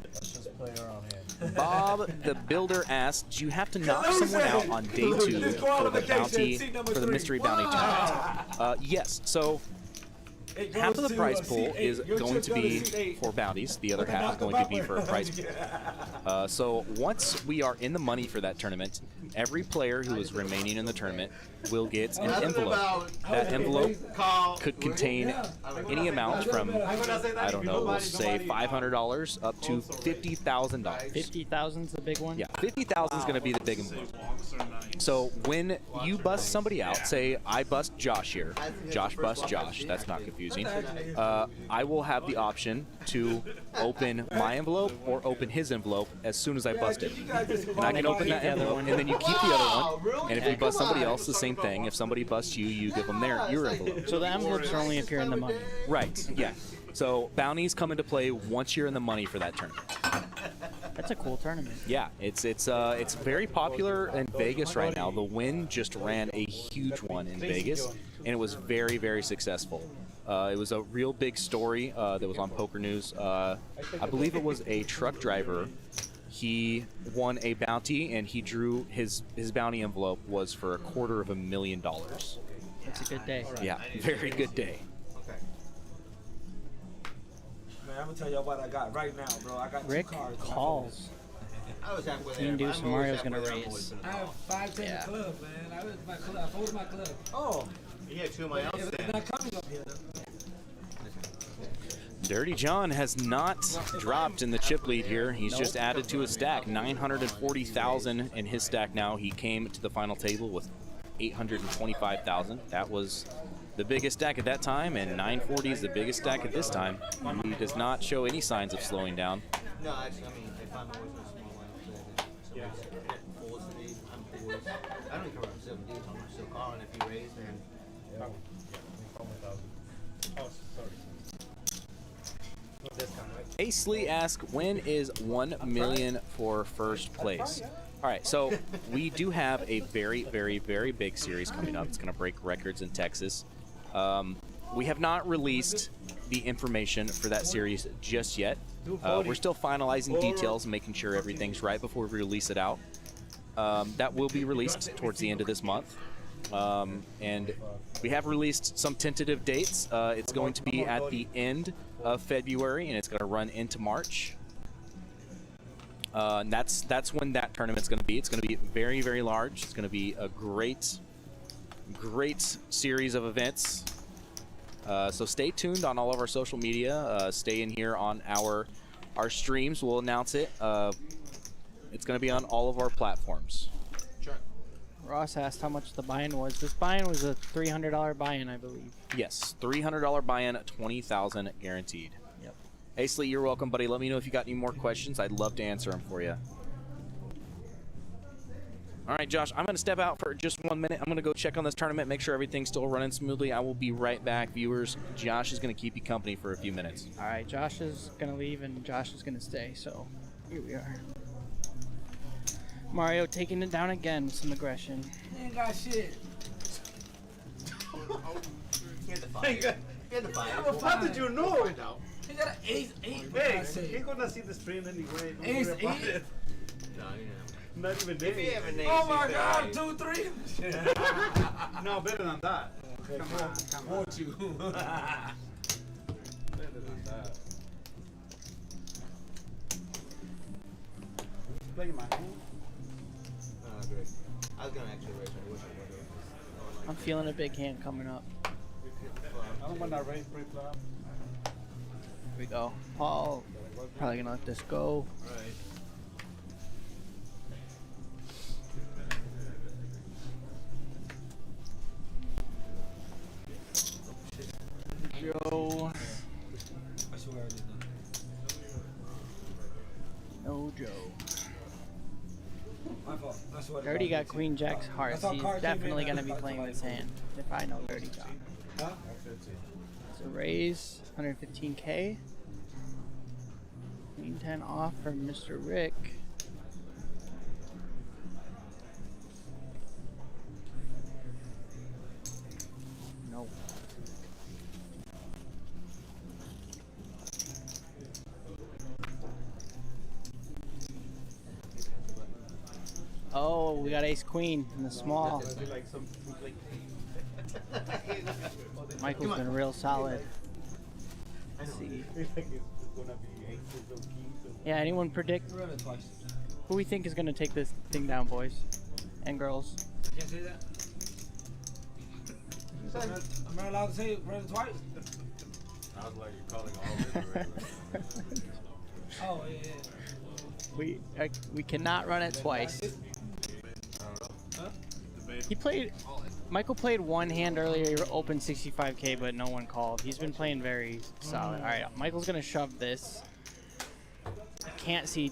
Let's just play our own hand. Bob the Builder asked, "Do you have to knock someone out on day 2 for the bounty, for the mystery bounty tournament?" Yes. So half of the prize pool is going to be for bounties. The other half is going to be for a prize pool. So once we are in the money for that tournament, every player who is remaining in the tournament will get an envelope. That envelope could contain any amount from, I don't know, we'll say $500 up to $50,000. 50,000's the big one? Yeah, 50,000 is going to be the big envelope. So when you bust somebody out, say I bust Josh here, Josh busts Josh, that's not confusing. I will have the option to open my envelope or open his envelope as soon as I bust it. And I can open that envelope, and then you keep the other one. And if we bust somebody else, the same thing. If somebody busts you, you give them your envelope. So the envelopes are only if you're in the money. Right, yeah. So bounties come into play once you're in the money for that tournament. That's a cool tournament. Yeah, it's very popular in Vegas right now. The Win just ran a huge one in Vegas, and it was very, very successful. It was a real big story that was on Poker News. I believe it was a truck driver. He won a bounty, and he drew his bounty envelope was for $250,000. It's a good day. Yeah, very good day. Man, I'm gonna tell y'all what I got right now, bro. I got Rick 2 cards. calls. I was halfway King there. Deuce I'm and Mario's always gonna halfway there. raise. I have 5 10 Yeah. club, man. I was my club. I folded my club. Oh, you had 2 of my else It's then. not coming up here. Dirty John has not dropped in the chip lead here. He's just added to his stack, 940,000 in his stack now. He came to the final table with 825,000. That was the biggest stack at that time, and 940 is the biggest stack at this time. He does not show any signs of slowing down. No, actually, I mean, if I'm always in a small line, yeah. Folds to me, I'm forwards. I don't even cover up 7 deep, I'm still calling. If you raise, then. Yeah, we call 1,000. Oh, sorry. Ace Lee asks, when is 1 million for first place? All right, so we do have a very, very, very big series coming up. It's going to break records in Texas. We have not released the information for that series just yet. We're still finalizing details and making sure everything's right before we release it out. That will be released towards the end of this month. And we have released some tentative dates. It's going to be at the end of February, and it's going to run into March. And that's when that tournament's going to be. It's going to be very, very large. It's going to be a great great series of events. So stay tuned on all of our social media. Stay in here on our streams. We'll announce it. It's going to be on all of our platforms. Ross asked how much the buy-in was. This buy-in was a $300 buy-in, I believe. Yes, $300 buy-in, $20,000 guaranteed. Yep. Hey, Sleet, you're welcome, buddy. Let me know if you got any more questions. I'd love to answer them for you. All right, Josh, I'm going to step out for just 1 minute. I'm going to go check on this tournament, make sure everything's still running smoothly. I will be right back, viewers. Josh is going to keep you company for a few minutes. All right, Josh is going to leave and Josh is going to stay, so here we are. Mario taking it down again with some aggression. He ain't got shit. He had the fire. He had the fire. How did you know it now? He got an ace 8. Hey, he's gonna see the stream anyway. Don't Ace worry about 8? it. No, you know. Not even If he there. ever names Oh my it, God, right? 2, 3. No, better than that. Come on. Won't you? Better than that. Play my hand. Oh, great. I was gonna actually raise my wish I would. I'm feeling a big hand coming up. I don't want to raise pre-flop. Here we go. Paul, probably going to let this go. Right. Joe. I swear I did not. No Joe. My fault. I swear to Dirty God. got Queen Jack's hearts. That's how He's cards came in, definitely going to that's be how playing it's this hand. If I know Dirty got. Huh? So raise 115K. Queen 10 off from Mr. Rick. No. Oh, we got Ace Queen in the small. Like some, like, Michael's been real solid. Let's see. it's like it's gonna be aces or kings. Yeah, anyone predict Run it twice. who we think is going to take this thing down, boys and girls? You can't say that? I'm not allowed to say run it twice? Sounds like you're calling all of it. Oh, yeah. We cannot run it twice. He played. Michael played one hand earlier. He opened 65K, but no one called. He's been playing very solid. All right, Michael's gonna shove this. I can't see.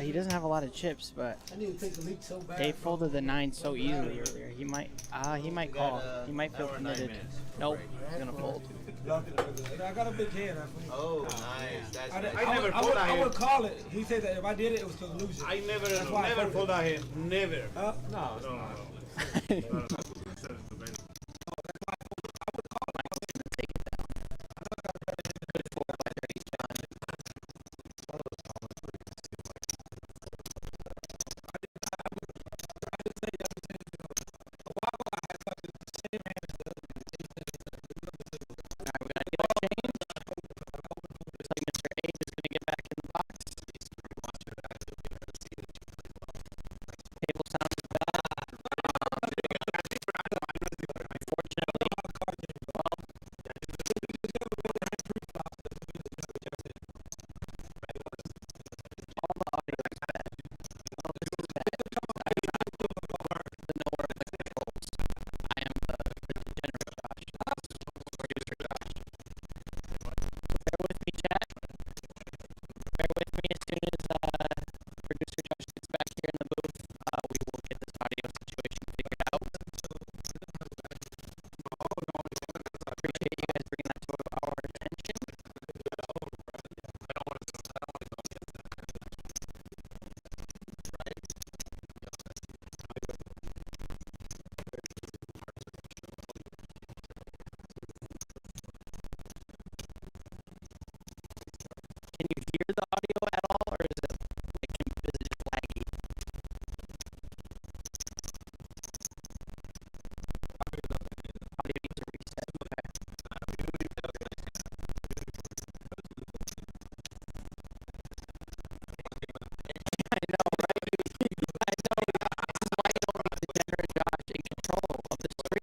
He doesn't have a lot of chips, but I need to take the leak so bad. they folded the 9 so easily earlier. He might call. He might feel committed. Nope, he's gonna fold. I got a big hand. Oh, nice. That's I would call it. He said that if I did it, it was to lose it. I never why I never folded. pulled out him. Never. Huh? No. No. I know. This is why I don't need the Denver and Josh in control of the stream.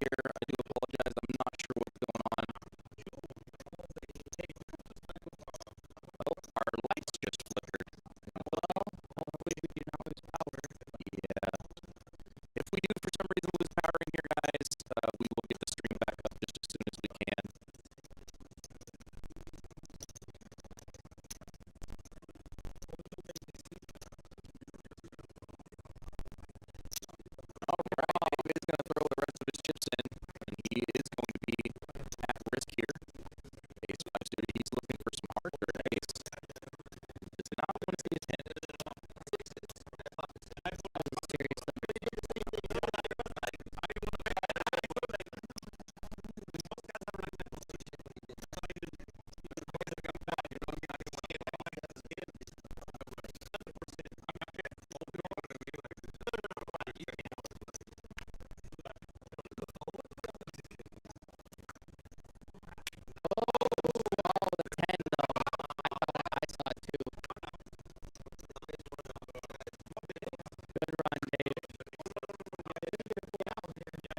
here. I do apologize. I'm not sure what's going on. Oh, our lights just flickered. Well, hopefully we do not lose power. Yeah. If we do for some reason lose power in here, guys, we will get the stream back up just as soon as we can. All right, David is going to throw the rest of his chips in, and he is going to be at risk here. Ace 5 suited, he's looking for some hearts or an ace. Does not want to see his hand. Oh, the 10 though. I saw it too. Good run, Dave.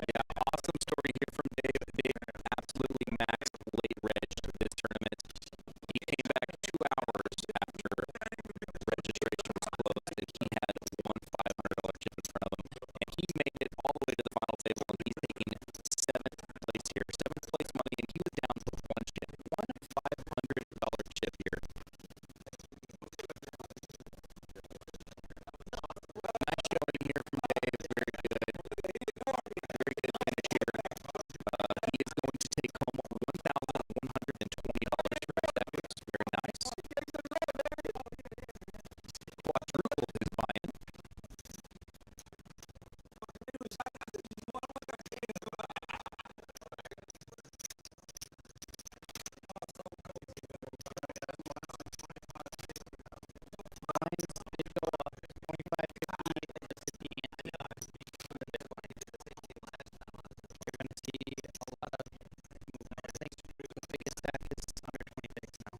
Yeah, awesome story here from Dave. Dave absolutely maxed late reg this tournament. He came back 2 hours after registration was closed, and he had one $500 chip in front of him. And he made it all the way to the final table, and he's taking 7th place here. 7th place money, and he was down to one chip. One $500 chip here. Nice showing here from Dave. Very good. Very good finish here. He is going to take home $1,120 for his efforts. Very nice. Quadrupled his buy-in. Lines did go up 25.50 just at the end. You're going to see a lot of movement. I think the biggest stack is under 26 now.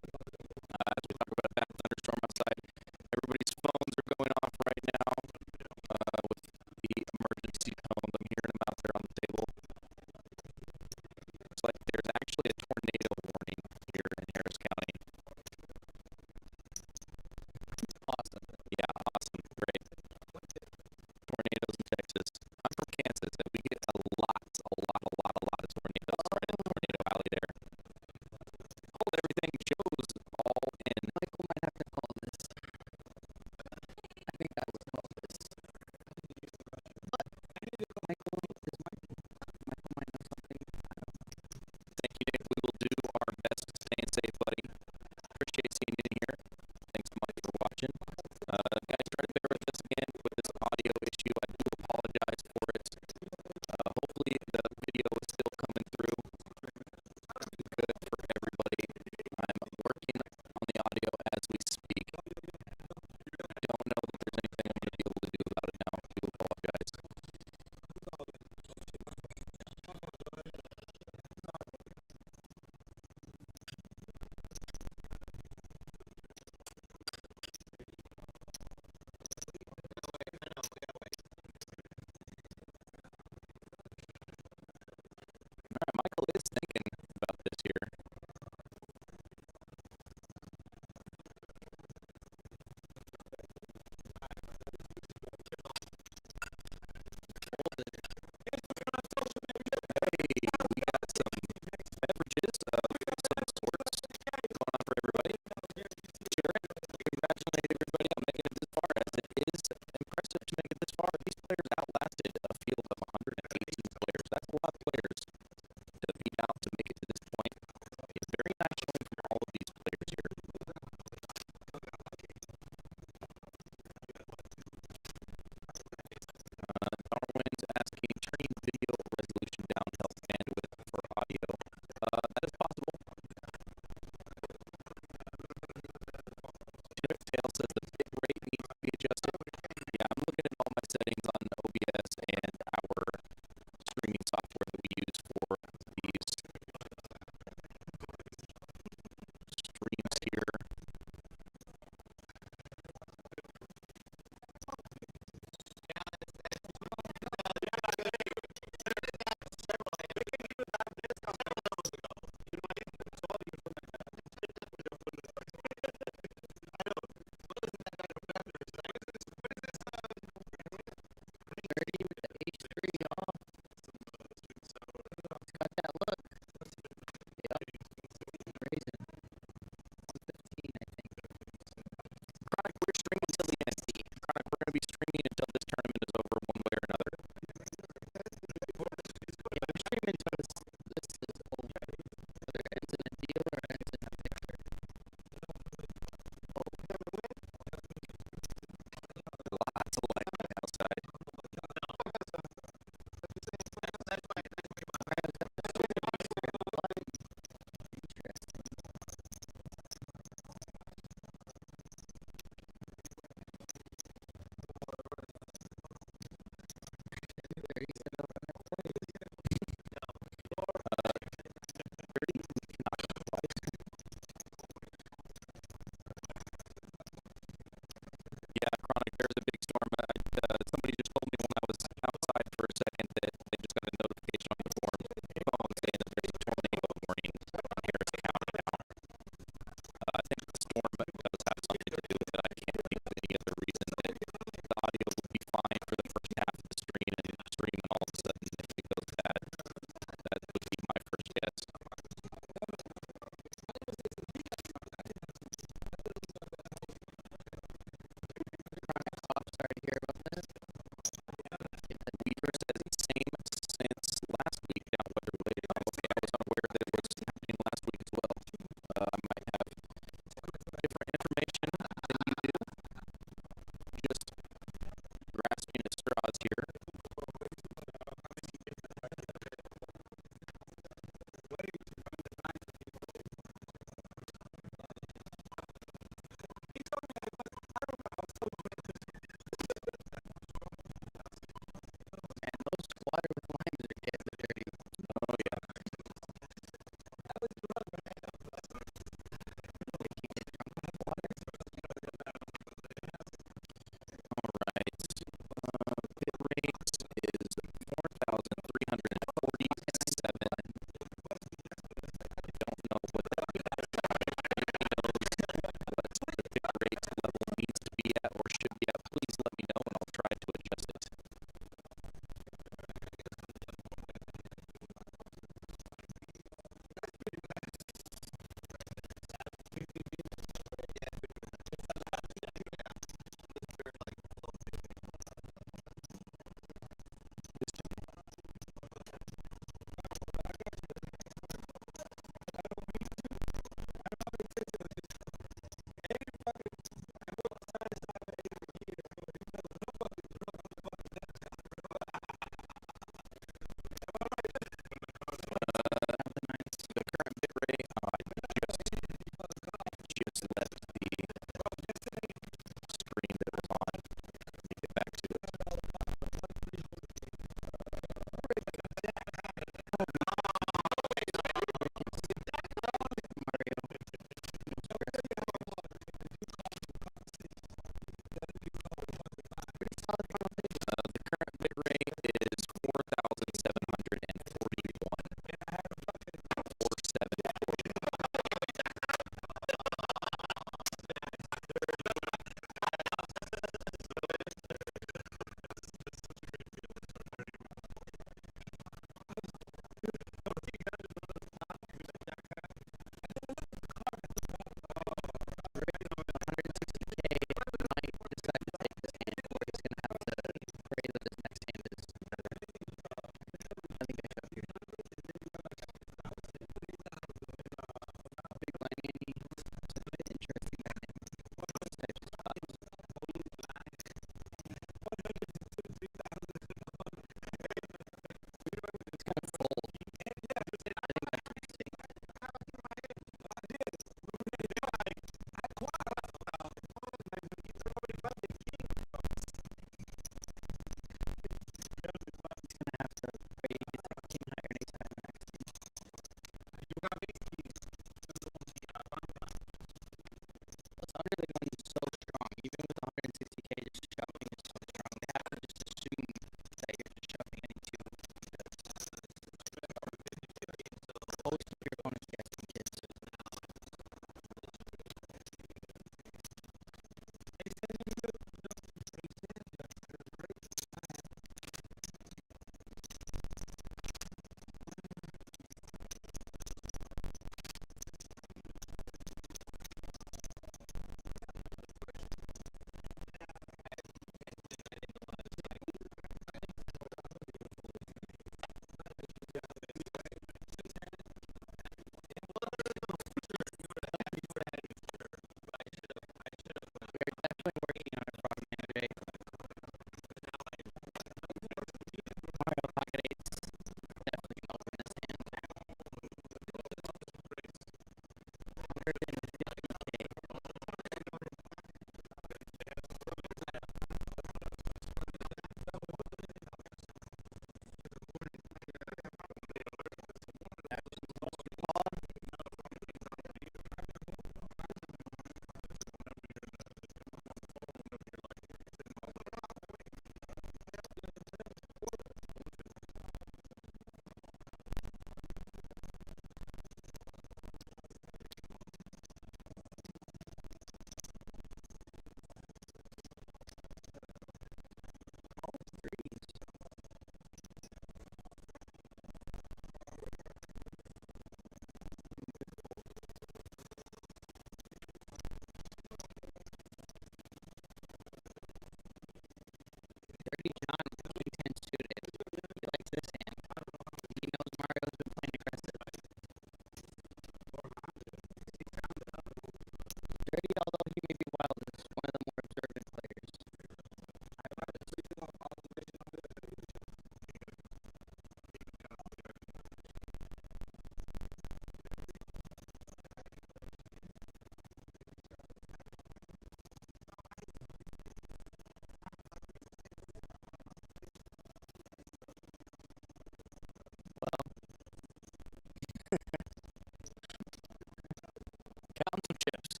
Counting some chips.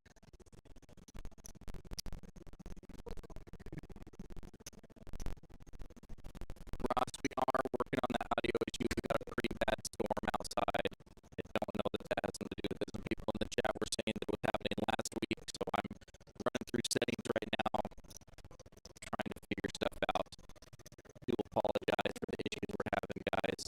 Ross, we are working on that audio issue. We got a pretty bad storm outside. I don't know that that has something to do with it. Some people in the chat were saying that it was happening last week, so I'm running through settings right now, trying to figure stuff out. Do apologize for the issues we're having, guys.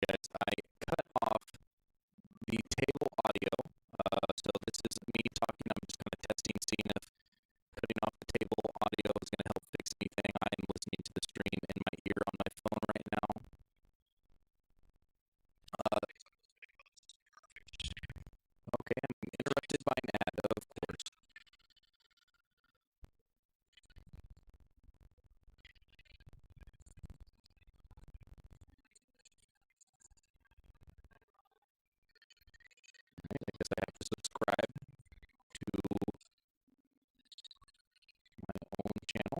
guys. I cut off the table audio. So this is me talking. I'm just kind of testing, seeing if cutting off the table audio is going to help fix anything. I am listening to the stream in my ear on my phone right now. Okay, I'm interrupted by an ad, of course. I guess I have to subscribe to my own channel.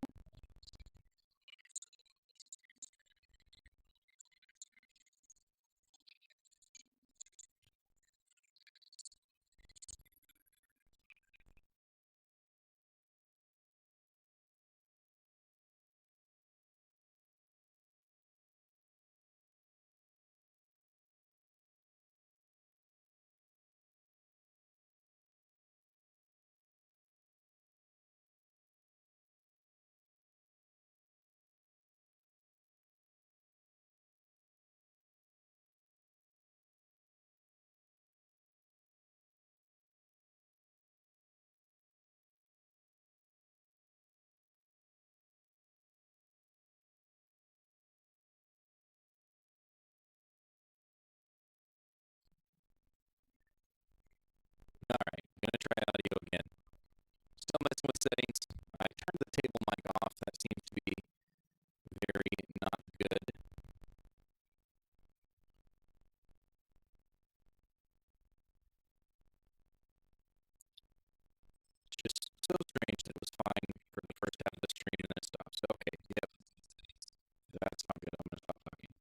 Alright, I'm going to try audio again. Still messing with settings. I turned the table mic off. That seems to be very not good. It's just so strange that it was fine for the first half of the stream and then it stops. Okay, yep. That's not good. I'm going to stop talking.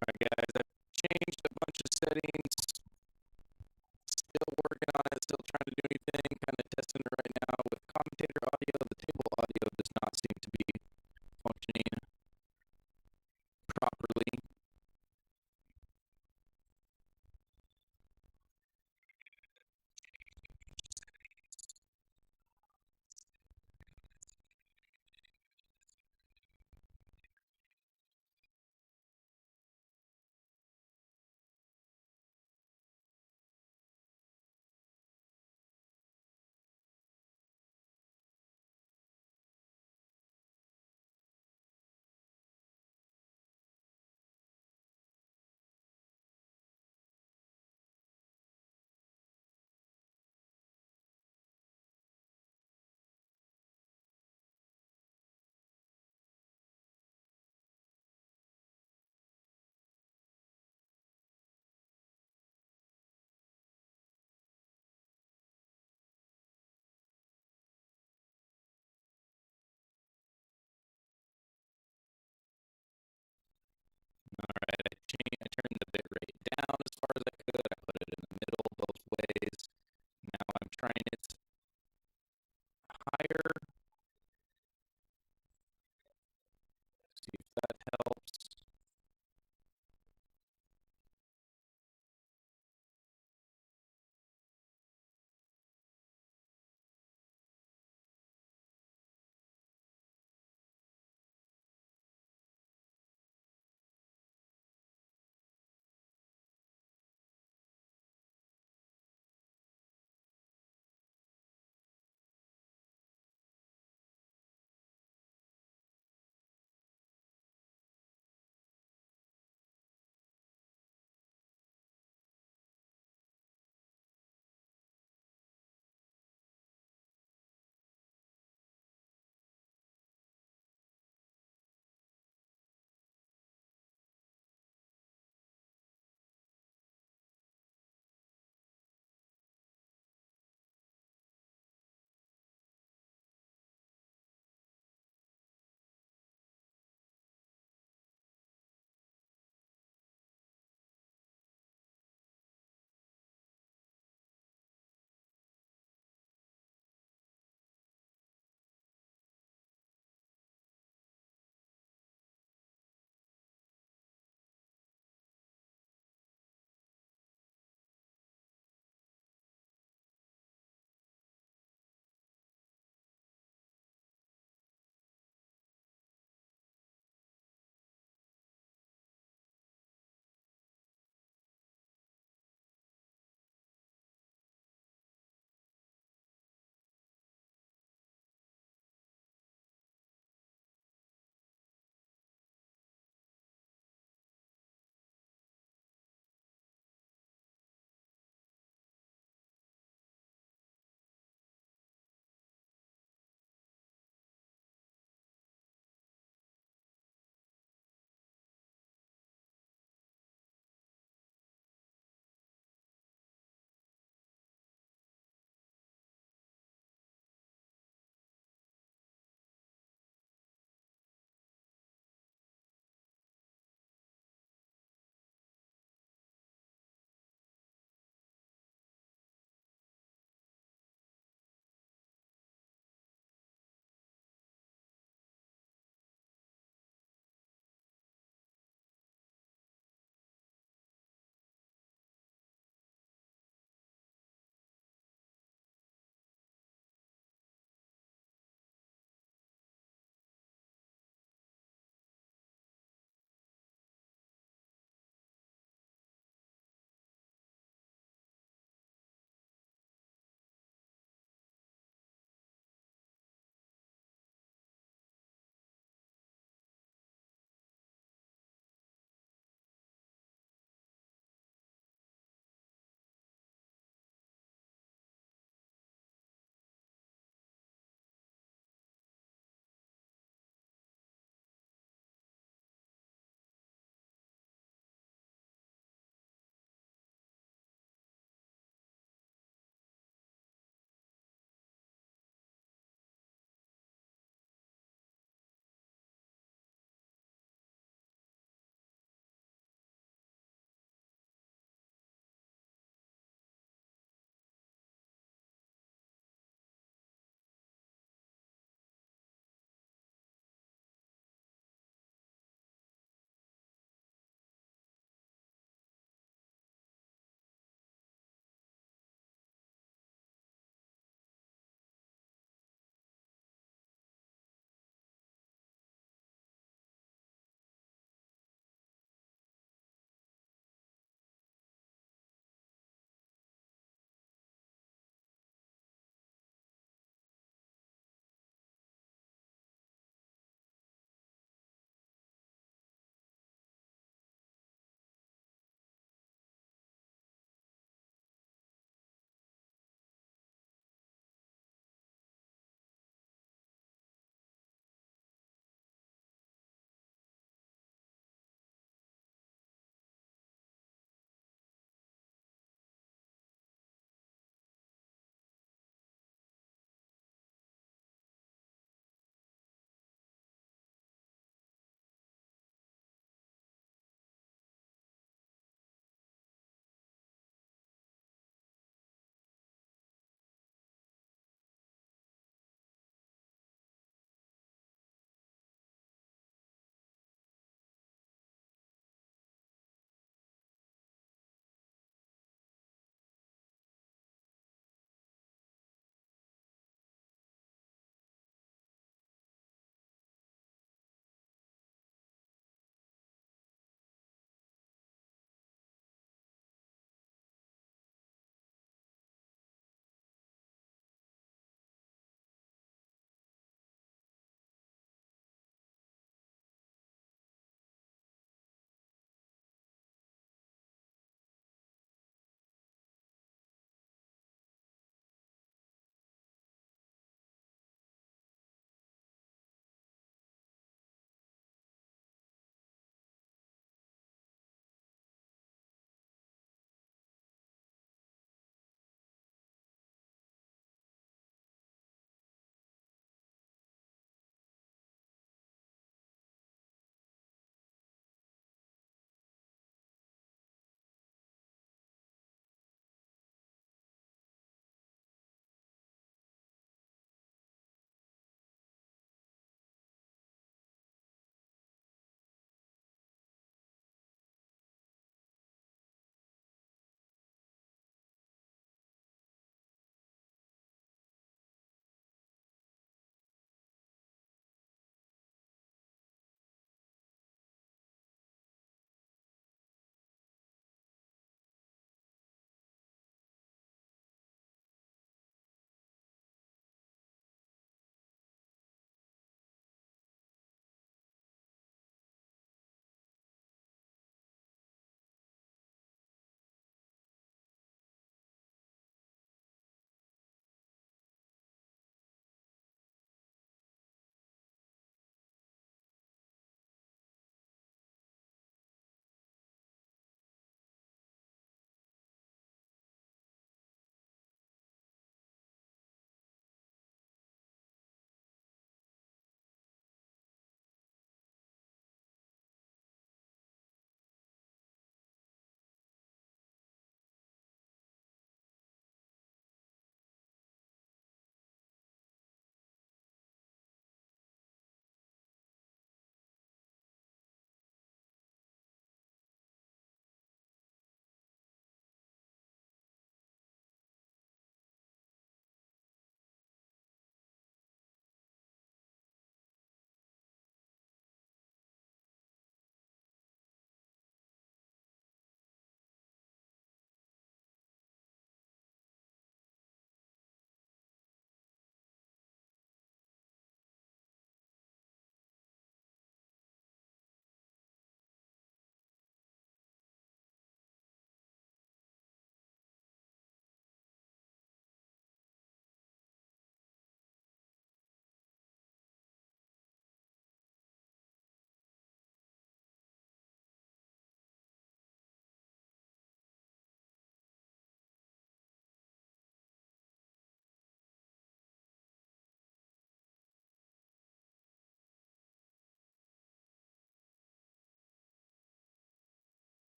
All right, guys, I've changed a bunch of settings. Still working on it, still trying to do anything. Kind of testing it right now with commentator audio. The table audio does not seem to be functioning properly. All right, I turned the bit rate down as far as I could. I put it in the middle both ways. Now I'm trying it higher. See if that helps.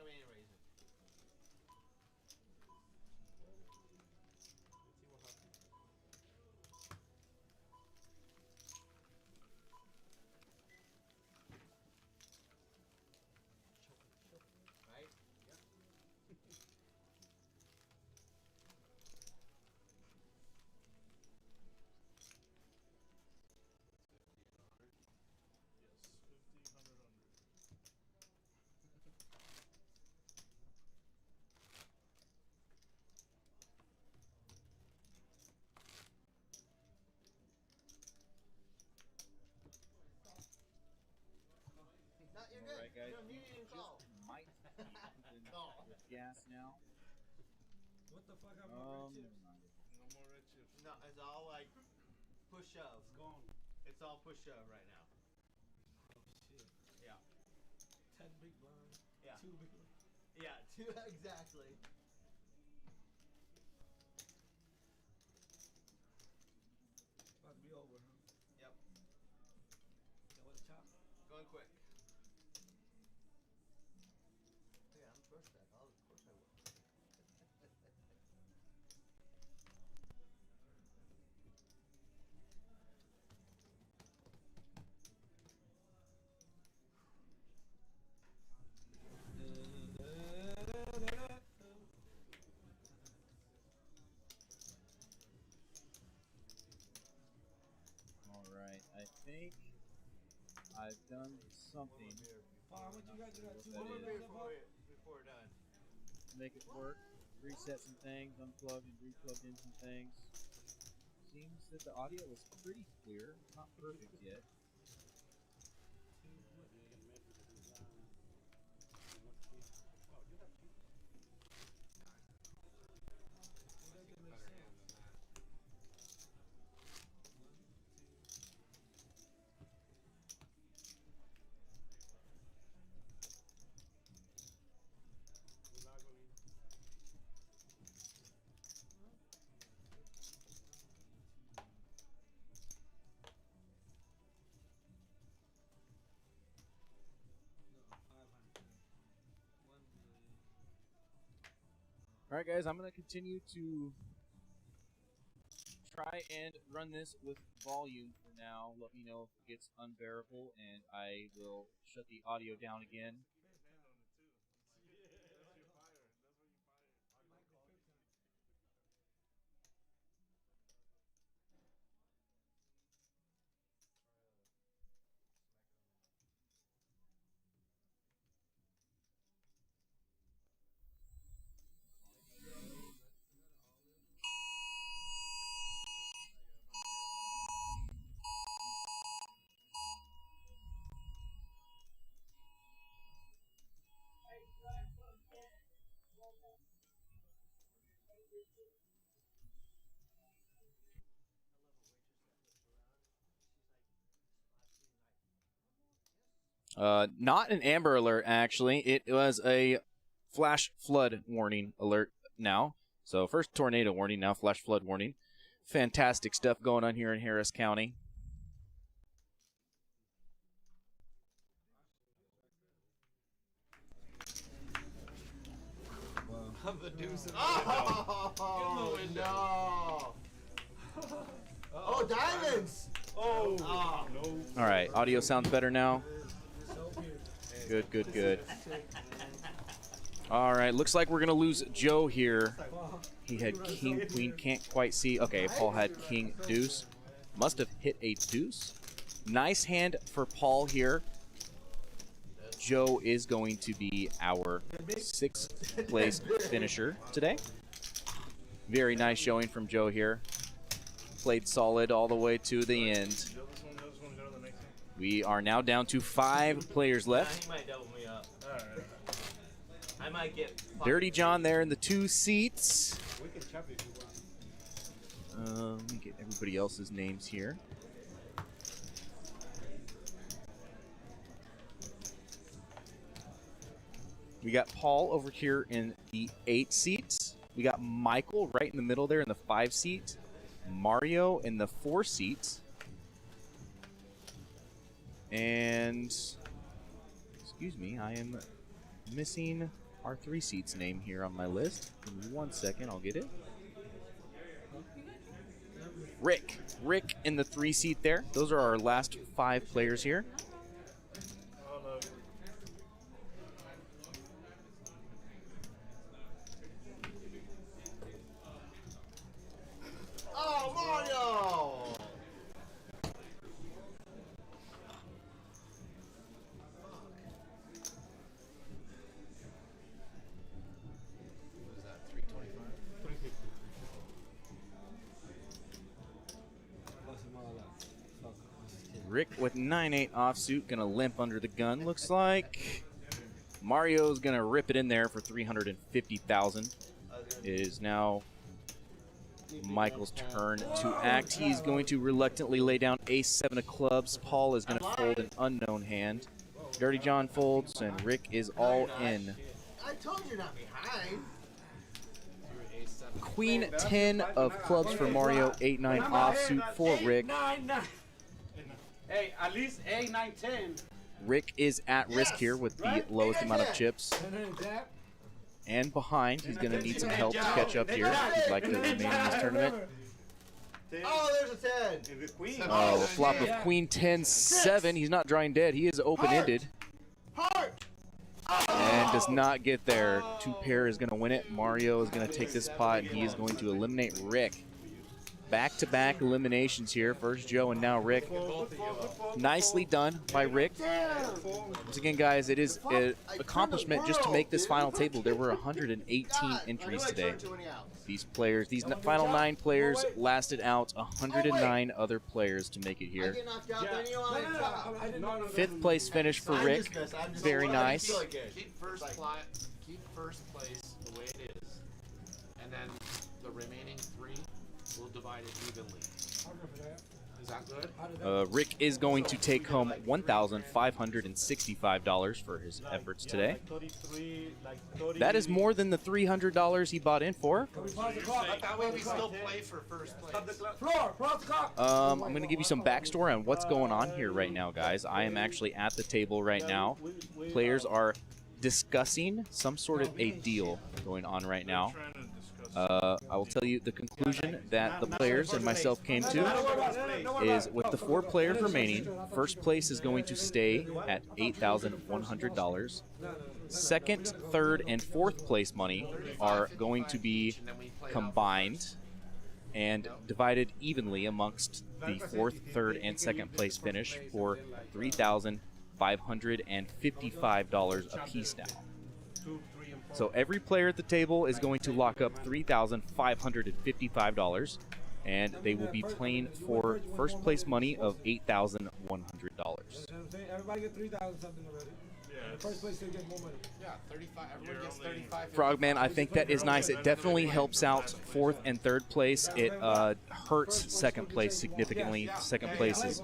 him and raise him. Right? Yes, 50, 100, 100. No, you're All good. right, guys. You're muted and call. Might be something Call. with gas now. What the fuck are my red Never chips? mind. No more red chips. No, it's all like push shove. It's gone. It's all push shove right now. Oh shit. Yeah. 10 big blinds. Yeah. 2 big blinds. Yeah, two exactly. About to be over, huh? Yep. That was a chop. Going quick. Yeah, I'm first back. Of course I will. All right, I think I've done something Paul, how much you got? You got 2 That more is- left, Paul? Before we're done. to make it work. Reset some things, unplugged and replugged in some things. Seems that the audio is pretty clear, not perfect yet. No, 500. 1 million. All right, guys, I'm going to continue to try and run this with volume for now. Let me know if it gets unbearable, and I will shut the audio down again. Hand on it too. That's your fire. That's what you fire. Not an Amber Alert, actually. It was a flash flood warning alert now. So first tornado warning, now flash flood warning. Fantastic stuff going on here in Harris County. The deuce of oh, no. Oh, diamonds. Oh, Oh. no. All right, audio sounds better now. Good, good, good. All right, looks like we're going to lose Joe here. He had king, queen, can't quite see. Okay, Paul had king, deuce. Must have hit a deuce. Nice hand for Paul here. Joe is going to be our 6th place finisher today. Very nice showing from Joe here. Played solid all the way to the end. This one, go to the next one. We are now down to 5 players Yeah, left. he might double me up. Alright. I might get. Dirty John there in the 2 seats. We can chop it if you want. Let me get everybody else's names here. We got Paul over here in the 8 seats. We got Michael right in the middle there in the 5 seat. Mario in the 4 seats. And, excuse me, I am missing our 3 seats name here on my list. Give me 1 second, I'll get it. Rick. Rick in the 3 seat there. Those are our last 5 players here. Oh, Mario! What is that, 325? Rick with 9-8 offsuit, gonna limp under the gun. Looks like Mario's gonna rip it in there for 350,000. It is now Michael's turn to act. He's going to reluctantly lay down ace-7 of clubs. Paul is going to fold an unknown hand. Dirty John folds, and Rick is all in. I told you not behind. Queen 10 of clubs for Mario, 8-9 offsuit for Rick. Hey, at least 8, 9, 10. Rick is at risk here with the lowest amount of chips. And behind, he's going to need some help to catch up here if he'd like to remain in this tournament. Oh, there's a 10. Oh, a flop of Queen 10-7. He's not drawing dead. He is open-ended. And does not get there. 2 pair is going to win it. Mario is going to take this pot, and he is going to eliminate Rick. Back-to-back eliminations here. First Joe and now Rick. Nicely done by Rick. Once again, guys, it is an accomplishment just to make this final table. There were 118 entries today. These players, these final 9 players lasted out 109 other players to make it here. 5th place finish for Rick. Very nice. Keep first place the way it is, and then the remaining 3 we'll divide it evenly. Is that good? Rick is going to take home $1,565 for his efforts today. That is more than the $300 he bought in for. That way we still play for first place. I'm going to give you some backstory on what's going on here right now, guys. I am actually at the table right now. Players are discussing some sort of a deal going on right now. I will tell you the conclusion that the players and myself came to is with the 4 players remaining, first place is going to stay at $8,100. Second, third, and fourth place money are going to be combined and divided evenly amongst the fourth, third, and second place finish for $3,555 apiece now. So every player at the table is going to lock up $3,555, and they will be playing for first place money of $8,100. Everybody get 3,000 something already. First place they get more money. Yeah, 35. Everyone gets 35. Frogman, I think that is nice. It definitely helps out fourth and third place. It hurts second place significantly. Second place is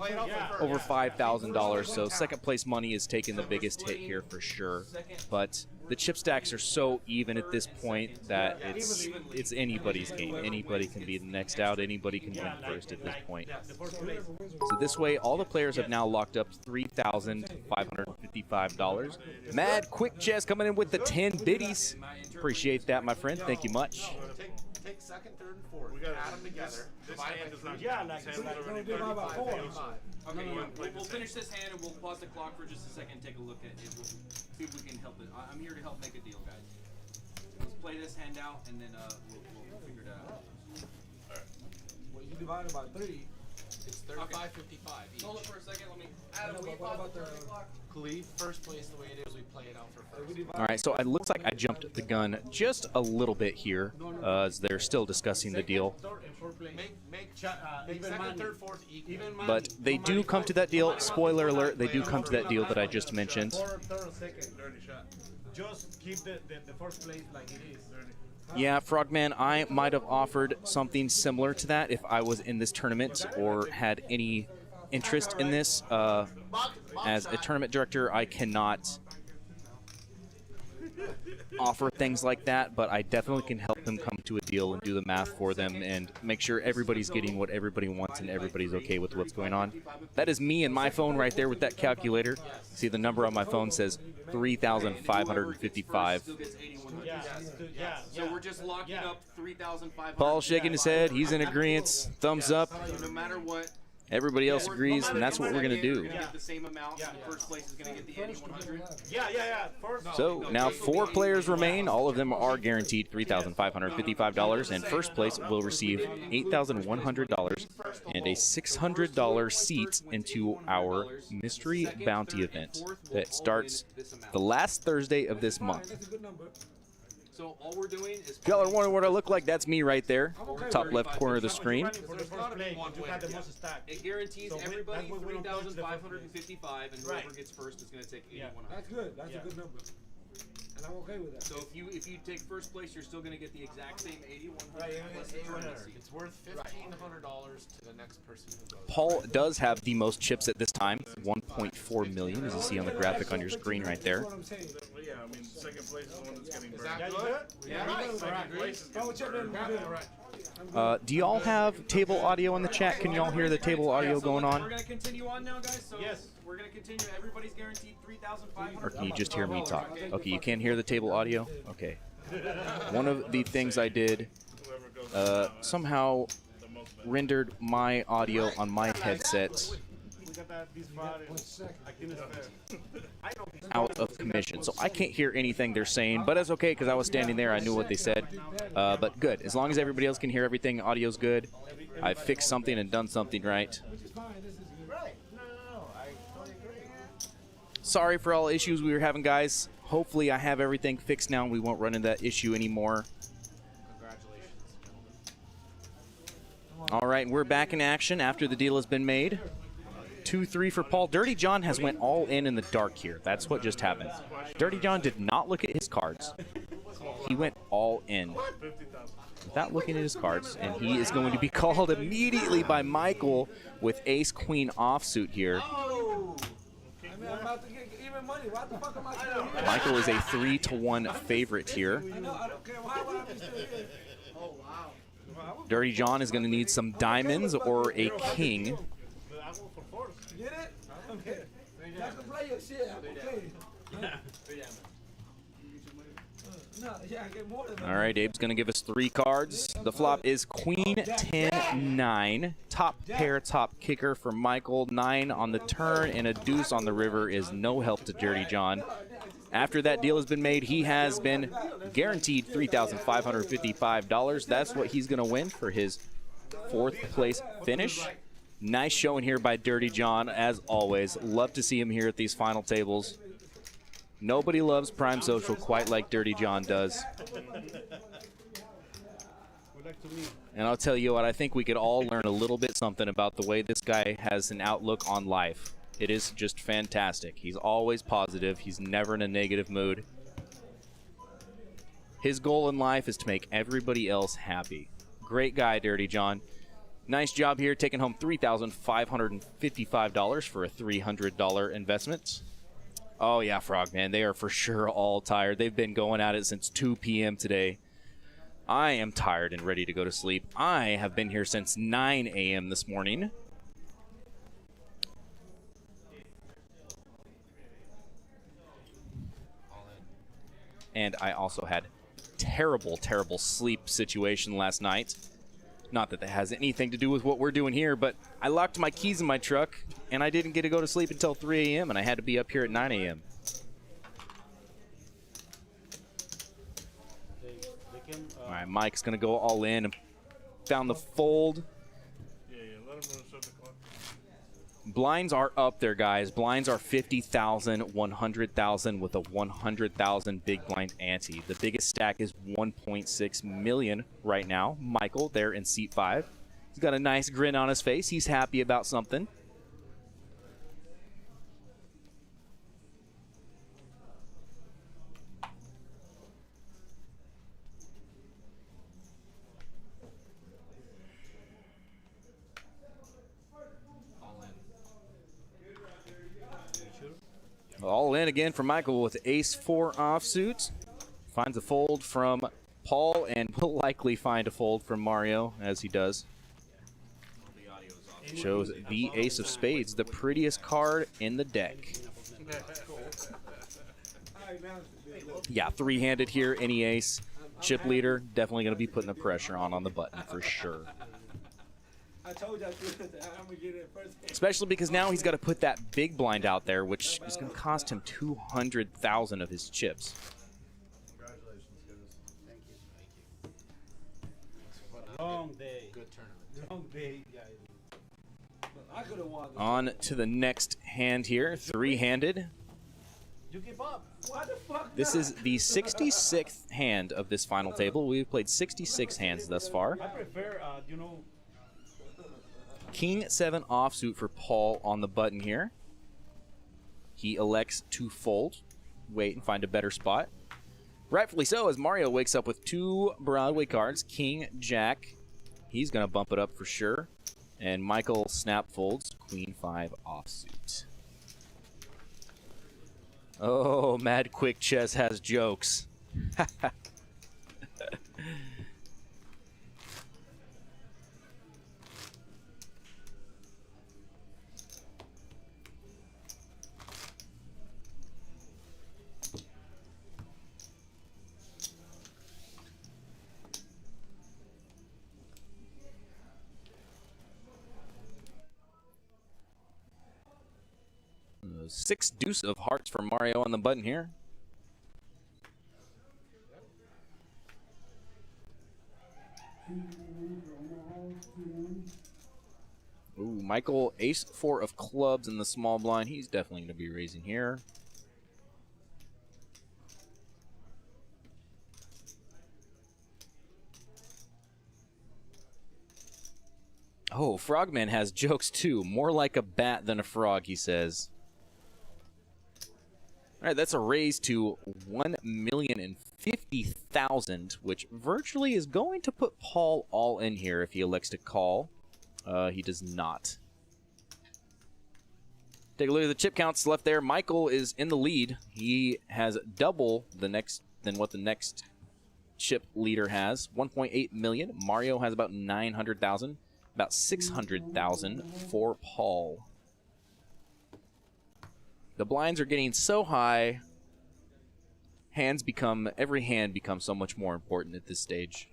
over $5,000, so second place money is taking the biggest hit here for sure. But the chip stacks are so even at this point that it's anybody's game. Anybody can be the next out. Anybody can win first at this point. So this way, all the players have now locked up $3,555. Mad Quick Chess coming in with the 10 biddies. Appreciate that, my friend. Thank you much. Take second, third, and fourth. Add them together. Yeah, like divide by 4. Okay, we'll finish this hand and we'll pause the clock for just a second and take a look at it. We'll see if we can help it. I'm here to help make a deal, guys. Let's play this hand out and then we'll figure it out. Well, you divide it by 3. It's 35, 55 each. Hold it for a second. Let me. Adam, will you pause the clock? Khalif, first place the way it is, we play it out for first. All right, so it looks like I jumped the gun just a little bit here as they're still discussing the deal. Make second, third, fourth equal. But they do come to that deal. Spoiler alert, they do come to that deal that I just mentioned. Third, second. Just keep the first place like it is. Yeah, Frogman, I might have offered something similar to that if I was in this tournament or had any interest in this. As a tournament director, I cannot offer things like that, but I definitely can help them come to a deal and do the math for them and make sure everybody's getting what everybody wants and everybody's okay with what's going on. That is me and my phone right there with that calculator. See, the number on my phone says 3,555. So we're just locking up 3,500. Paul shaking his head. He's in agreement. Thumbs up. No matter what. Everybody else agrees, and that's what we're going to do. We're going to get the same amount. First place is going to get the 8,100. So now 4 players remain. All of them are guaranteed $3,555, and first place will receive $8,100 and a $600 seat into our mystery bounty event that starts the last Thursday of this month. So all we're doing is. If y'all are wondering what I look like, that's me right there, top left corner of the screen. It guarantees everybody 3,555, and whoever gets first is going to take 8,100. That's good. That's a good number. And I'm okay with that. So if you take first place, you're still going to get the exact same 8,100 plus the tournament seat. It's worth $1,500 to the next person who goes. Paul does have the most chips at this time, 1.4 million, as you see on the graphic on your screen right there. Yeah, I mean, second place is the one that's getting Is burned. that good? Yeah, Right. Second place is getting burned. Do y'all have table audio in the chat? Can y'all hear the table audio going We're on? going to continue on now, guys. So we're going to continue. Everybody's guaranteed 3,500. Or can you just hear me talk? Okay, you can't hear the table audio? Okay. One of the things I did somehow rendered my audio on my headset out of commission. So I can't hear anything they're saying, but it's okay because I was standing there. I knew what they said. But good. As long as everybody else can hear everything, audio's good. I fixed something and done something right. Sorry for all the issues we were having, guys. Hopefully I have everything fixed now and we won't run into that issue anymore. All right, we're back in action after the deal has been made. 2-3 for Paul. Dirty John has went all in the dark here. That's what just happened. Dirty John did not look at his cards. He went all in without looking at his cards, and he is going to be called immediately by Michael with ace-queen offsuit here. I'm about to get even money. Why the fuck am I still here? Michael is a 3-1 favorite here. I know, I don't care. Why would I be still here? Oh, wow. Dirty John is going to need some diamonds or a king. Get it? Okay. Y'all can play your shit. Okay. No, yeah, I get more than that. All right, Abe's going to give us 3 cards. The flop is Queen 10-9. Top pair, top kicker for Michael. 9 on the turn and a deuce on the river is no help to Dirty John. After that deal has been made, he has been guaranteed $3,555. That's what he's going to win for his 4th place finish. Nice showing here by Dirty John, as always. Love to see him here at these final tables. Nobody loves Prime Social quite like Dirty John does. And I'll tell you what, I think we could all learn a little bit something about the way this guy has an outlook on life. It is just fantastic. He's always positive. He's never in a negative mood. His goal in life is to make everybody else happy. Great guy, Dirty John. Nice job here, taking home $3,555 for a $300 investment. Oh, yeah, Frogman, they are for sure all tired. They've been going at it since 2 p.m. today. I am tired and ready to go to sleep. I have been here since 9 a.m. this morning. And I also had terrible, terrible sleep situation last night. Not that that has anything to do with what we're doing here, but I locked my keys in my truck, and I didn't get to go to sleep until 3 a.m., and I had to be up here at 9 a.m. All right, Mike's going to go all in and found the fold. Yeah, let him know to shut the clock. Blinds are up there, guys. Blinds are 50,000, 100,000 with a 100,000 big blind ante. The biggest stack is 1.6 million right now. Michael there in seat 5. He's got a nice grin on his face. He's happy about something. All in again for Michael with ace-4 offsuit. Finds a fold from Paul and will likely find a fold from Mario, as he does. Shows the ace of spades, the prettiest card in the deck. Yeah, three-handed here, any ace. Chip leader, definitely going to be putting the pressure on the button for sure. I told you I'm gonna get it first. Especially because now he's got to put that big blind out there, which is going to cost him 200,000 of his chips. Congratulations, guys. Thank you. Long day. Good tournament. Long day, guys. I could have won. On to the next hand here, three-handed. You give up. Why the fuck This not? is the 66th hand of this final table. We've played 66 hands thus far. I prefer, King 7 offsuit for Paul on the button here. He elects to fold, wait and find a better spot. Rightfully so, as Mario wakes up with two Broadway cards, King, Jack. He's going to bump it up for sure. And Michael snap folds, Queen 5 offsuit. Oh, Mad Quick Chess has jokes. Six deuce of hearts for Mario on the button here. Ooh, Michael, ace 4 of clubs in the small blind. He's definitely going to be raising here. Oh, Frogman has jokes too. More like a bat than a frog, he says. All right, that's a raise to 1,050,000, which virtually is going to put Paul all in here if he elects to call. He does not. Take a look at the chip counts left there. Michael is in the lead. He has double than what the next chip leader has. 1.8 million. Mario has about 900,000. About 600,000 for Paul. The blinds are getting so high. Every hand becomes so much more important at this stage.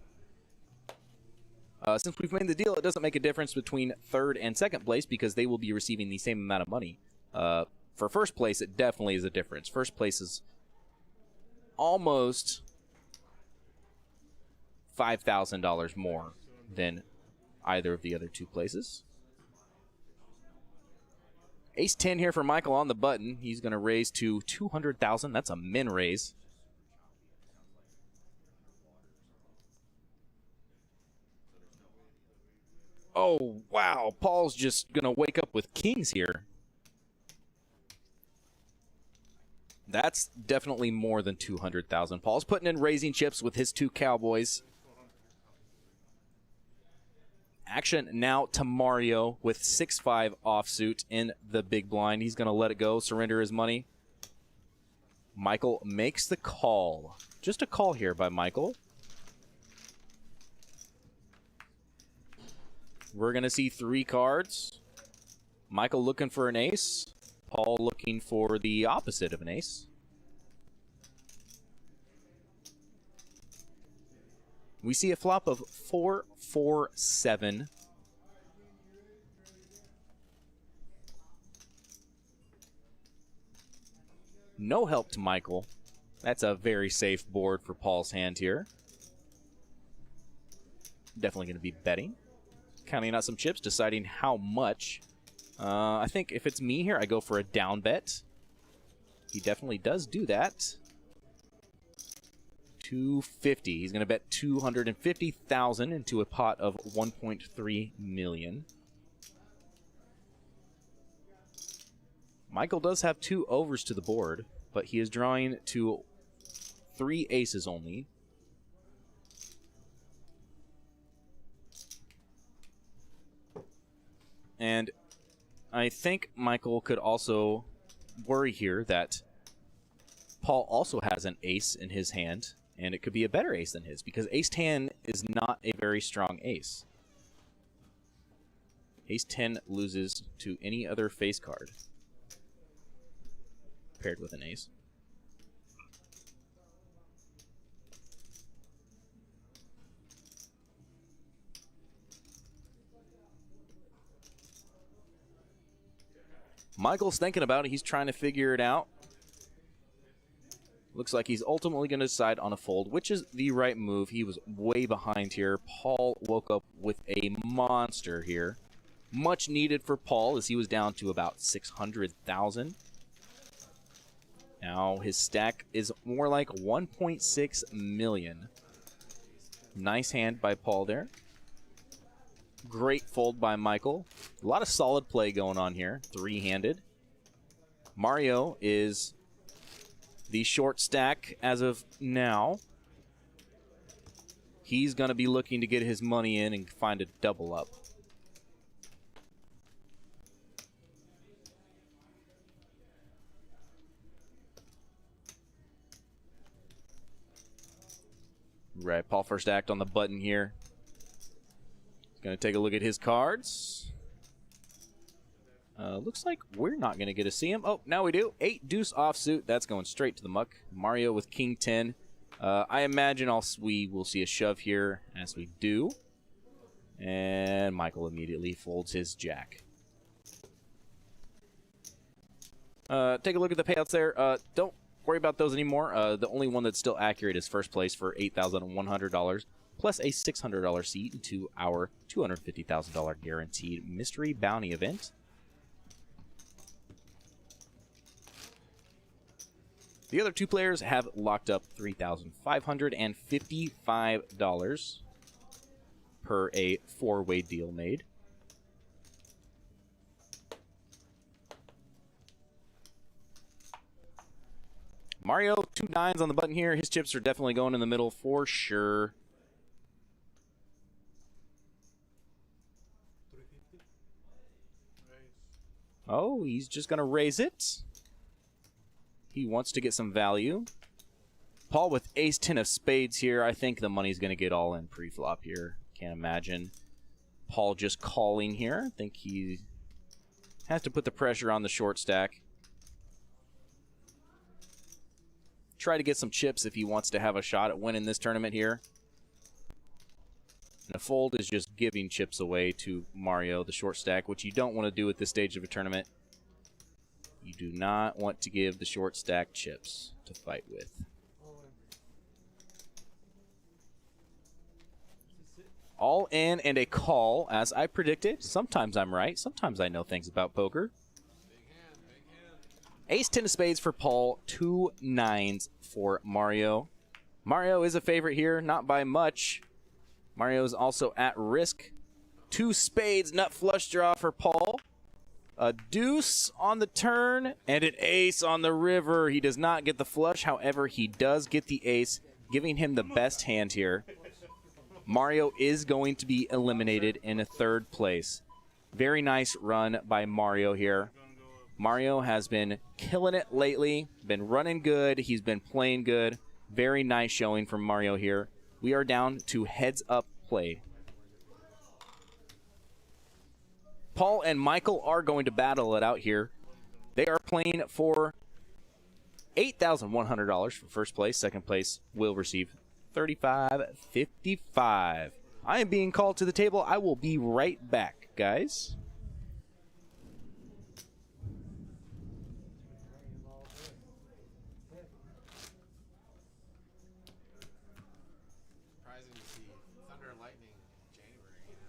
Since we've made the deal, it doesn't make a difference between third and second place because they will be receiving the same amount of money. For first place, it definitely is a difference. First place is almost $5,000 more than either of the other two places. Ace 10 here for Michael on the button. He's going to raise to 200,000. That's a min raise. Oh, wow. Paul's just going to wake up with kings here. That's definitely more than 200,000. Paul's putting in raising chips with his two cowboys. Action now to Mario with 6-5 offsuit in the big blind. He's going to let it go, surrender his money. Michael makes the call. Just a call here by Michael. We're going to see three cards. Michael looking for an ace. Paul looking for the opposite of an ace. We see a flop of 4-4-7. No help to Michael. That's a very safe board for Paul's hand here. Definitely going to be betting. Counting out some chips, deciding how much. I think if it's me here, I go for a down bet. He definitely does do that. 250. He's going to bet 250,000 into a pot of 1.3 million. Michael does have two overs to the board, but he is drawing to 3 aces only. And I think Michael could also worry here that Paul also has an ace in his hand. And it could be a better ace than his because ace-10 is not a very strong ace. Ace-10 loses to any other face card paired with an ace. Michael's thinking about it. He's trying to figure it out. Looks like he's ultimately going to decide on a fold, which is the right move. He was way behind here. Paul woke up with a monster here. Much needed for Paul as he was down to about 600,000. Now his stack is more like 1.6 million. Nice hand by Paul there. Great fold by Michael. A lot of solid play going on here. Three-handed. Mario is the short stack as of now. He's going to be looking to get his money in and find a double up. Right, Paul first act on the button here. He's going to take a look at his cards. Looks like we're not going to get to see him. Oh, now we do. 8 deuce offsuit. That's going straight to the muck. Mario with king 10. I imagine we will see a shove here as we do. And Michael immediately folds his jack. Take a look at the payouts there. Don't worry about those anymore. The only one that's still accurate is first place for $8,100 plus a $600 seat into our $250,000 guaranteed mystery bounty event. The other two players have locked up $3,555 per a four-way deal made. Mario, 2 9s on the button here. His chips are definitely going in the middle for sure. Oh, he's just going to raise it. He wants to get some value. Paul with ace-10 of spades here. I think the money's going to get all in pre-flop here. Can't imagine Paul just calling here. I think he has to put the pressure on the short stack. Try to get some chips if he wants to have a shot at winning this tournament here. And a fold is just giving chips away to Mario, the short stack, which you don't want to do at this stage of a tournament. You do not want to give the short stack chips to fight with. All in and a call, as I predicted. Sometimes I'm right. Sometimes I know things about poker. Ace-10 of spades for Paul. 2 9s for Mario. Mario is a favorite here, not by much. Mario is also at risk. 2 spades, nut flush draw for Paul. A deuce on the turn and an ace on the river. He does not get the flush. However, he does get the ace, giving him the best hand here. Mario is going to be eliminated in a 3rd place. Very nice run by Mario here. Mario has been killing it lately, been running good. He's been playing good. Very nice showing from Mario here. We are down to heads-up play. Paul and Michael are going to battle it out here. They are playing for $8,100 for first place. Second place will receive $3,555. I am being called to the table. I will be right back, guys. Surprising to see thunder and lightning in January, you know?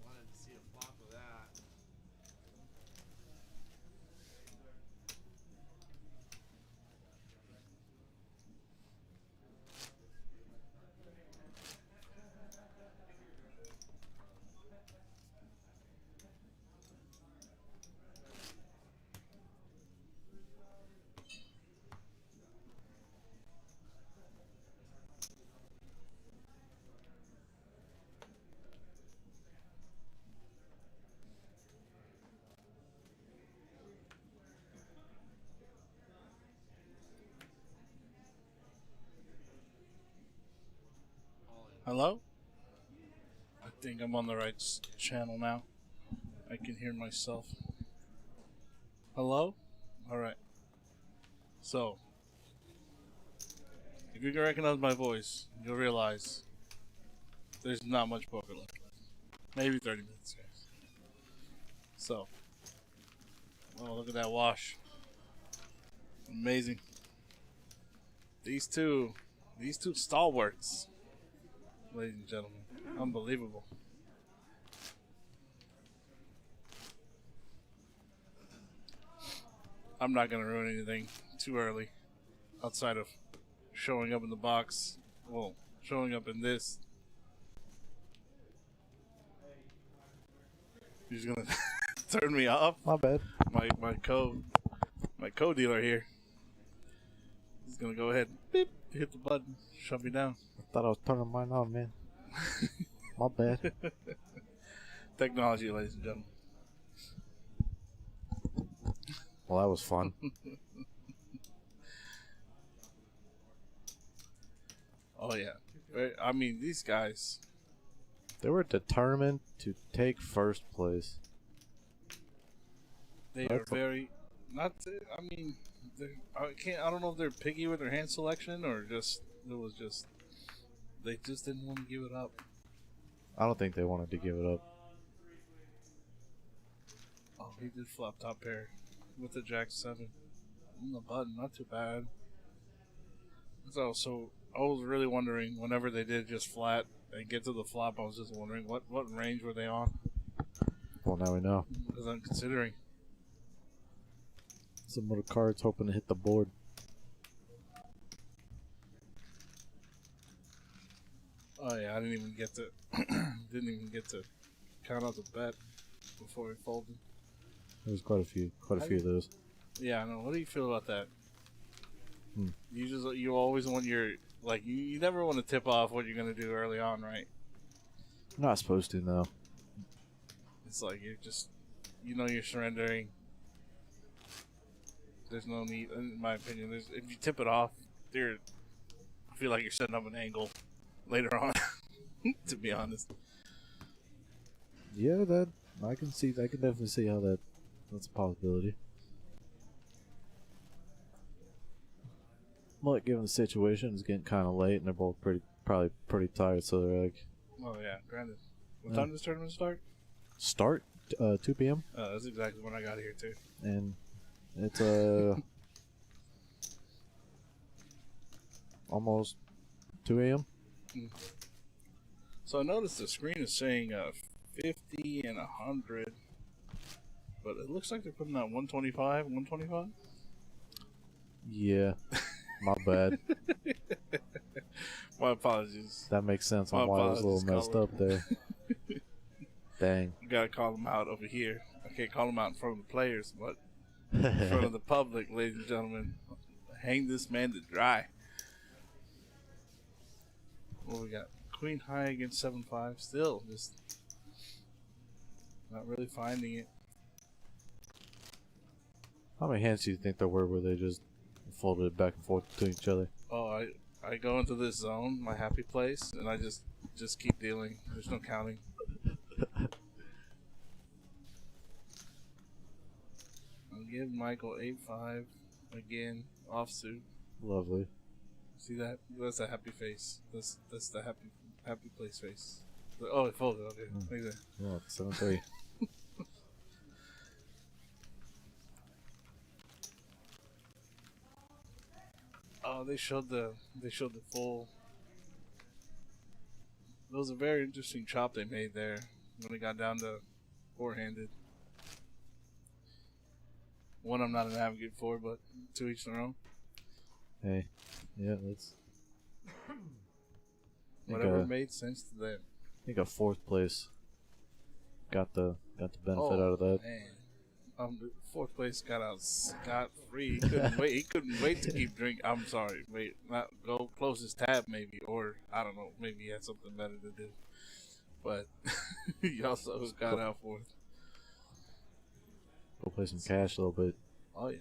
Wanted to see a flop of that. Hello? I think I'm on the right channel now. I can hear myself. Hello? Alright. So, if you can recognize my voice, you'll realize there's not much poker left. Maybe 30 minutes, guys. So, oh, look at that wash. Amazing. These two stalwarts, ladies and gentlemen. Unbelievable. I'm not going to ruin anything too early outside of showing up in the box. Well, showing up in this. He's going to turn me off. My bad. My co-dealer here. He's going to go ahead and beep, hit the button, shut me down. I thought I was turning mine on, man. My bad. Technology, ladies and gentlemen. Well, that was fun. Oh, yeah. I mean, these guys. They were determined to take first place. They are very. I mean, I don't know if they're picky with their hand selection or just. They just didn't want to give it up. I don't think they wanted to give it up. Oh, he did flop top pair with the Jack 7 on the button. Not too bad. So I was really wondering whenever they did just flat and get to the flop, I was just wondering what range were they on? Well, now we know. Because I'm considering. Some little cards hoping to hit the board. Oh yeah, I didn't even get to count out the bet before we folded. There's quite a few of those. Yeah, I know. What do you feel about that? You always want your you never want to tip off what you're gonna do early on, right? I'm not supposed to, no. It's like you're just you're surrendering. There's no need, in my opinion. If you tip it off, I feel like you're setting up an angle later on. To be honest. Yeah, I can definitely see how that's a possibility. Look, given the situation, it's getting kind of late, and they're both probably pretty tired, so they're like... Oh, yeah, granted. What time does this tournament start? Start? 2 p.m.? That's exactly when I got here, too. And it's almost 2 a.m.? So I noticed the screen is saying 50 and 100, but it looks like they're putting out 125, 125? Yeah. My bad. My apologies. That makes sense on why I was a little messed up there. Dang. You gotta call them out over here. I can't call them out in front of the players, but in front of the public, ladies and gentlemen. Hang this man to dry. What we got? Queen high against 7-5. Still just not really finding it. How many hands do you think there were where they just folded it back and forth between each other? Oh, I go into this zone, my happy place, and I just keep dealing. There's no counting. I'll give Michael 8-5 again, offsuit. Lovely. See that? That's a happy face. That's the happy place face. Oh, it folded. Okay, like that. Yeah, 7-3. Oh, they showed the full. It was a very interesting chop they made there when it got down to four-handed. One I'm not an advocate for, but to each their own. Hey, yeah, that's. Whatever made sense to them. I think a fourth place got the benefit out of that. Man. Fourth place got out scot-free. He couldn't wait. He couldn't wait to keep drinking. I'm sorry. Wait, not go close his tab maybe, or I don't know. Maybe he had something better to do. But he also got out fourth. Go play some cash a little bit. Oh yeah.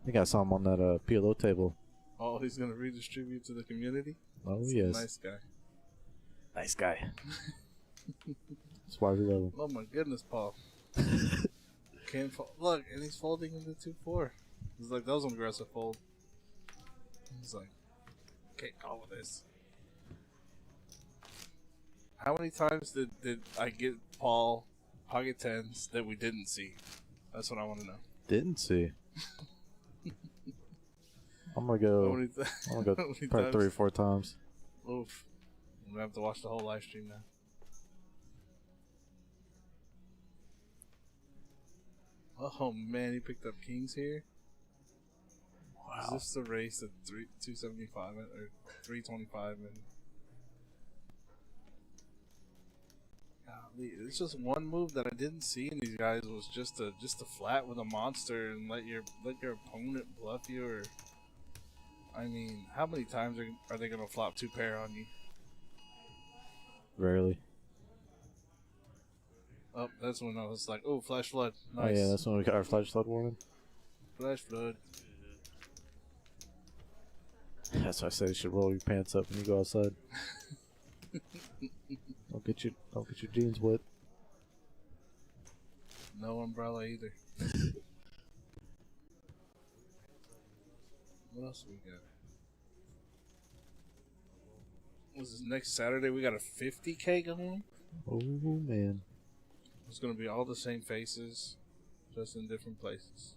He got something on that PLO table. Oh, he's gonna redistribute to the community. Oh That's yes. A nice guy. Nice guy. That's why we love him. Oh my goodness, Paul. Can't look, and he's folding into 2-4. He's like, that was an aggressive fold. He's like, can't call this. How many times did I get Paul pocket tens that we didn't see? That's what I want to know. Didn't see. I'm gonna go probably 3 or 4 times. Oof. I'm gonna have to watch the whole live stream now. Oh man, he picked up kings here. Wow. Is this the race at 275 or 325? And golly, it's just one move that I didn't see in these guys was just a flat with a monster and let your opponent bluff you. Or I mean, how many times are they gonna flop 2 pair on you? Rarely. Oh, that's when I was like, oh, flash flood. Nice. Oh yeah, that's when we got our flash flood warning. Flash flood. That's why I say you should roll your pants up when you go outside. Don't get your jeans wet. No umbrella either. What else we got? What's this, next Saturday? We got a 50K going? Oh man. It's gonna be all the same faces, just in different places.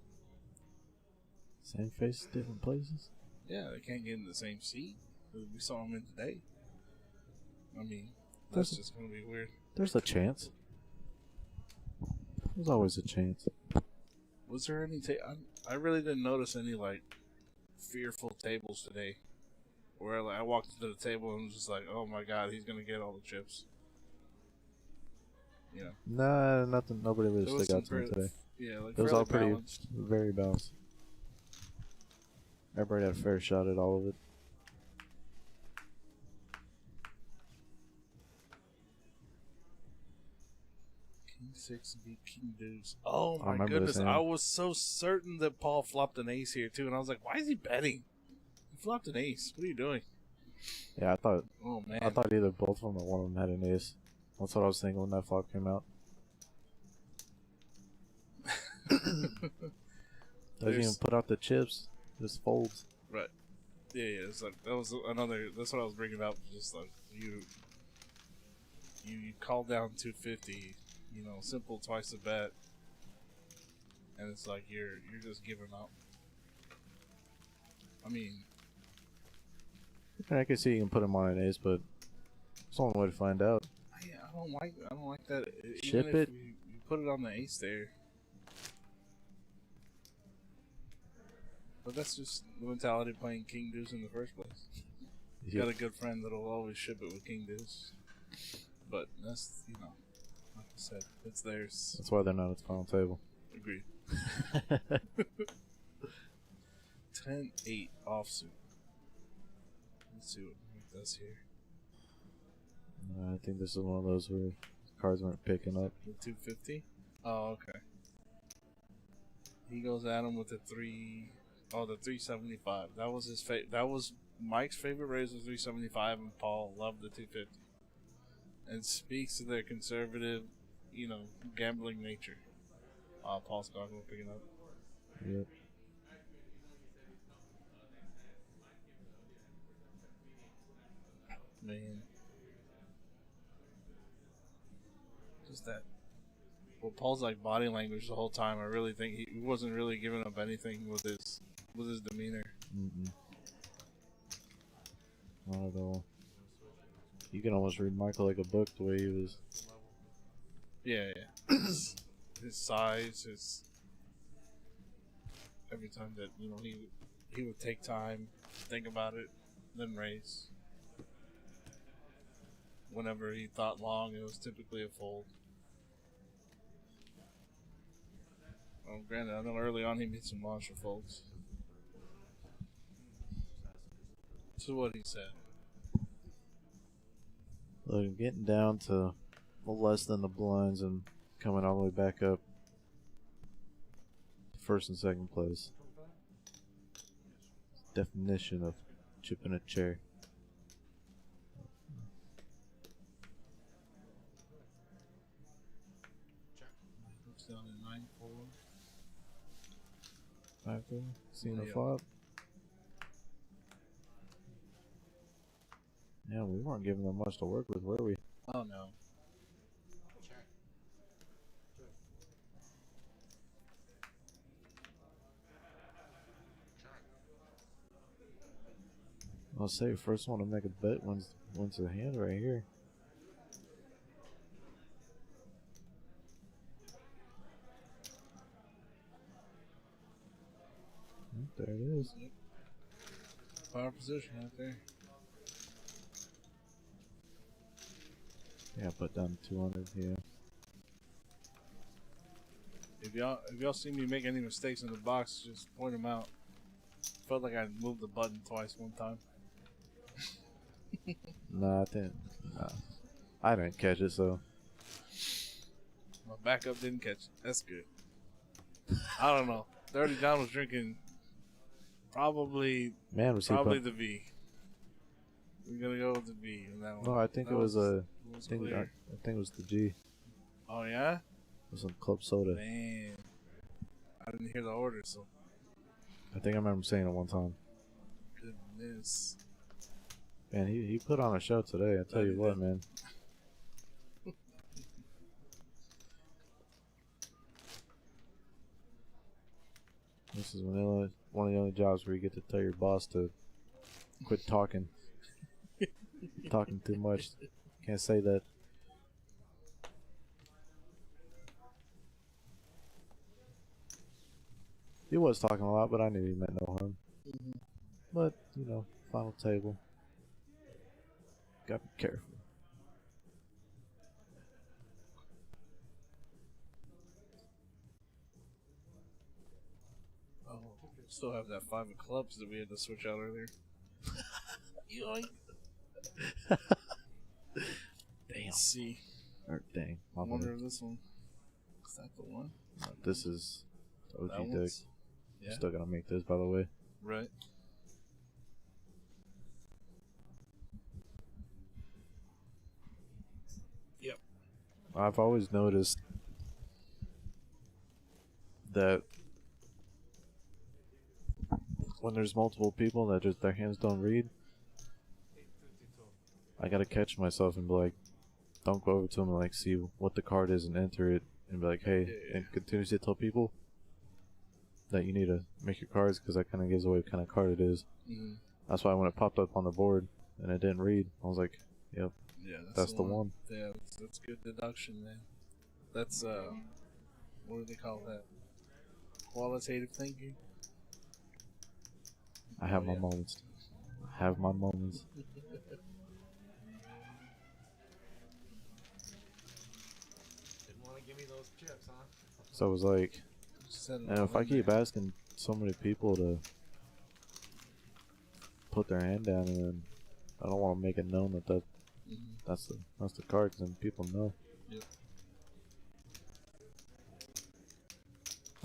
Same faces, different places? Yeah, they can't get in the same seat. We saw them in today. I mean, that's just gonna be weird. There's a chance. There's always a chance. Was there any I really didn't notice any like fearful tables today, where like I walked to the table and was just like, oh my god, he's gonna get all the chips. You know. Nah, nothing. Nobody really stuck out to me today. Yeah, like it was all pretty, balanced. very balanced. Everybody had a fair shot at all of it. King 6 beat King Deuce. Oh my goodness! I was so certain that Paul flopped an ace here too, and I was like, "Why is he betting? He flopped an ace. What are you doing?" Yeah, I thought. Oh man! I thought either both of them or one of them had an ace. That's what I was thinking when that flop came out. Doesn't even put out the chips, just folds. Right. Yeah, it's like that was another. That's what I was bringing up. Just like you call down 250, simple twice the bet, and it's like you're just giving up. I mean, I can see you can put him on an ace, but it's the only way to find out. I don't like that. Ship Even if it. you put it on the ace there. But that's just the mentality of playing King Deuce in the first place. You got a good friend that'll always ship it with King Deuce. But that's, like I said, it's theirs. That's why they're not at the final table. Agreed. 10-8 offsuit. Let's see what Mike does here. I think this is one of those where cards weren't picking up. The 250? Oh, okay. He goes at him with the 375. That was his that was Mike's favorite raise was 375, and Paul loved the 250. And speaks to their conservative, gambling nature. Paul's going to pick it up. Yep. Man. Just that. Well, Paul's like body language the whole time. I really think he wasn't really giving up anything with his demeanor. Not at all. You can almost read Michael like a book the way he was. Yeah. His size, every time that he would take time, think about it, then raise. Whenever he thought long, it was typically a fold. Well, granted, I know early on he made some monster folds. This is what he said. Look, getting down to less than the blinds and coming all the way back up to first and second place. Definition of chipping a chair. Looks down at 9-4. Back there, seeing the Yeah. flop. Yeah, we weren't giving them much to work with, were we? Oh no. I'll say first one to make a bet wins the hand right here. There it is. Power position out there. Yeah, put down 200. Yeah. If y'all see me make any mistakes in the box, just point them out. Felt like I moved the button twice one time. Nah, I didn't catch it, so. My backup didn't catch it. That's good. I don't know. 30 John was drinking probably the V. We're gonna go with the V on that one. No, I think that it was a. I think clear. it was the G. Oh yeah? It was some club soda. Man, I didn't hear the order, so. I think I remember saying it one time. Goodness. Man, he put on a show today. I tell you what, man. This is one of the only jobs where you get to tell your boss to quit talking. Talking too much. Can't say that. He was talking a lot, but I knew he meant no harm. But, final table. Gotta be careful. Oh, still have that 5 of clubs that we had to switch out earlier. Yoink. Damn. Let's see. Or dang. I wonder if this one. Is that the one? No, this is OG That deck. one's- Yeah. Still gonna make this, by the way. Right. Yep. I've always noticed that when there's multiple people that just their hands don't read, I gotta catch myself and be like, don't go over to them and like see what the card is and enter it and be like, hey, and continuously tell people that you need to make your cards because that kind of gives away what kind of card it is. Mm-hmm. That's why when it popped up on the board and it didn't read, I was like, yep, Yeah, that's the one. Yeah, that's good deduction, man. That's what do they call that? Qualitative thinking. I have my moments. I have my moments. Didn't want to give me those chips, huh? So it was like, and if I keep asking so many people to put their hand down, and then I don't want to make it known that that's the card, because then people know. Yep.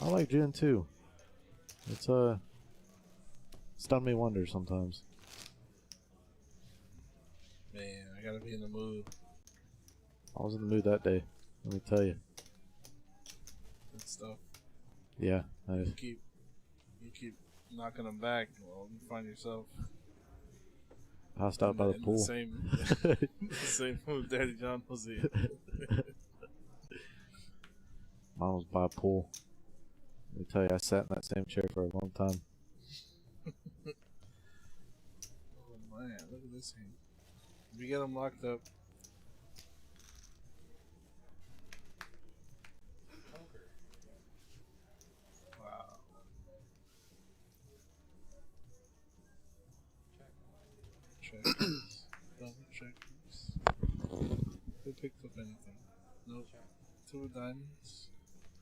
I like gin too. It's done me wonders sometimes. Man, I gotta be in the mood. I was in the mood that day. Let me tell you. Good stuff. Yeah. You keep knocking them back. Well, you find yourself Passed out by the pool. The same mood Daddy John was in. Mine was by a pool. Let me tell you, I sat in that same chair for a long time. Oh man, look at this thing. We get them locked up. Wow. Checkers. Double checkers. Who picked up anything? Nope. Two diamonds.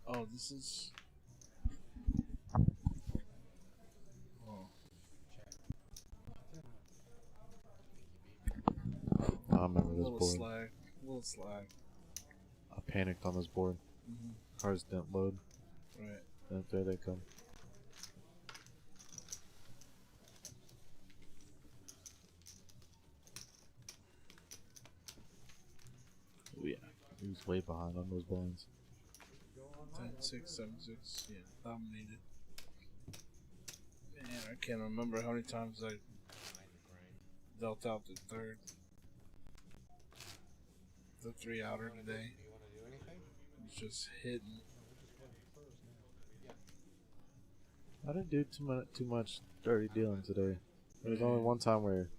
Oh, this is. Oh. I remember this board. Little slag. I panicked on this board. Cards didn't load. Right. And there they come. Oh yeah, he was way behind on those blinds. 10, 6, 7, 6. Yeah, dominated. Man, I can't remember how many times I dealt out the third. The 3 outer today. It's just hitting. I didn't do too much dirty dealing today. There was only one time where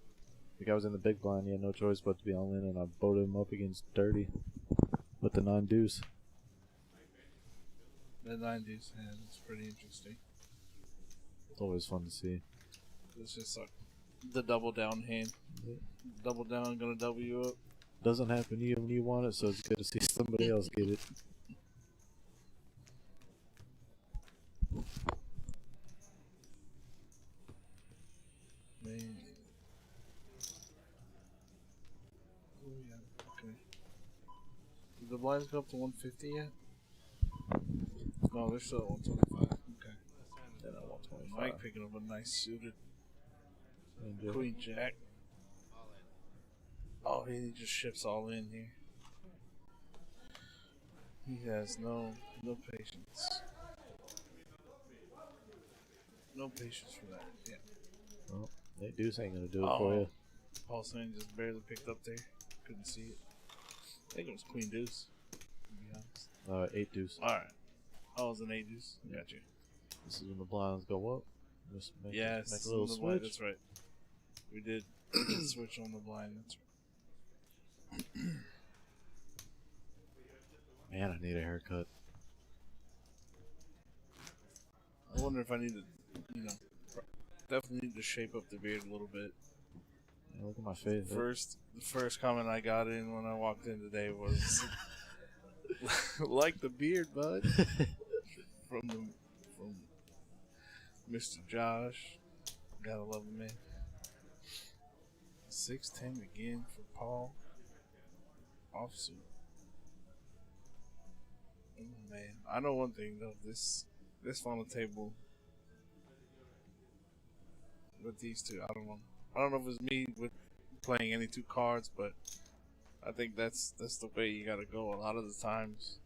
the guy was in the big blind, he had no choice but to be all in, and I voted him up against dirty with the 9 deuce. The 9 deuce hand is pretty interesting. It's always fun to see. It's just like the double down hand. Double down, gonna double you up. Doesn't happen to you when you want it, so it's good to see somebody else get it. Man. Oh yeah, okay. Did the blinds go up to 150 yet? No, they're still at 125. Okay. Then at 125. Mike picking up a nice suited Queen Jack. Oh, he just ships all in here. He has no patience. No patience for that. Yeah. Well, they deuce ain't gonna do it for you. Paul Sane just barely picked up there. Couldn't see it. I think it was Queen Deuce, to be honest. 8 deuce. Alright. Oh, it was an 8 deuce. Got you. This is when the blinds go up. Just make, Yes, make a little the blind, switch. that's right. We did switch on the blind, that's right. Man, I need a haircut. I wonder if I need to, definitely need to shape up the beard a little bit. Yeah, look at my face. The first comment I got in when I walked in today was, like the beard, bud. from Mr. Josh. Gotta love him, man. 610 again for Paul. Offsuit. Oh, man. I know one thing though. This final table with these two, I don't know. I don't know if it's me with playing any 2 cards, but I think that's the way you gotta go a lot of the times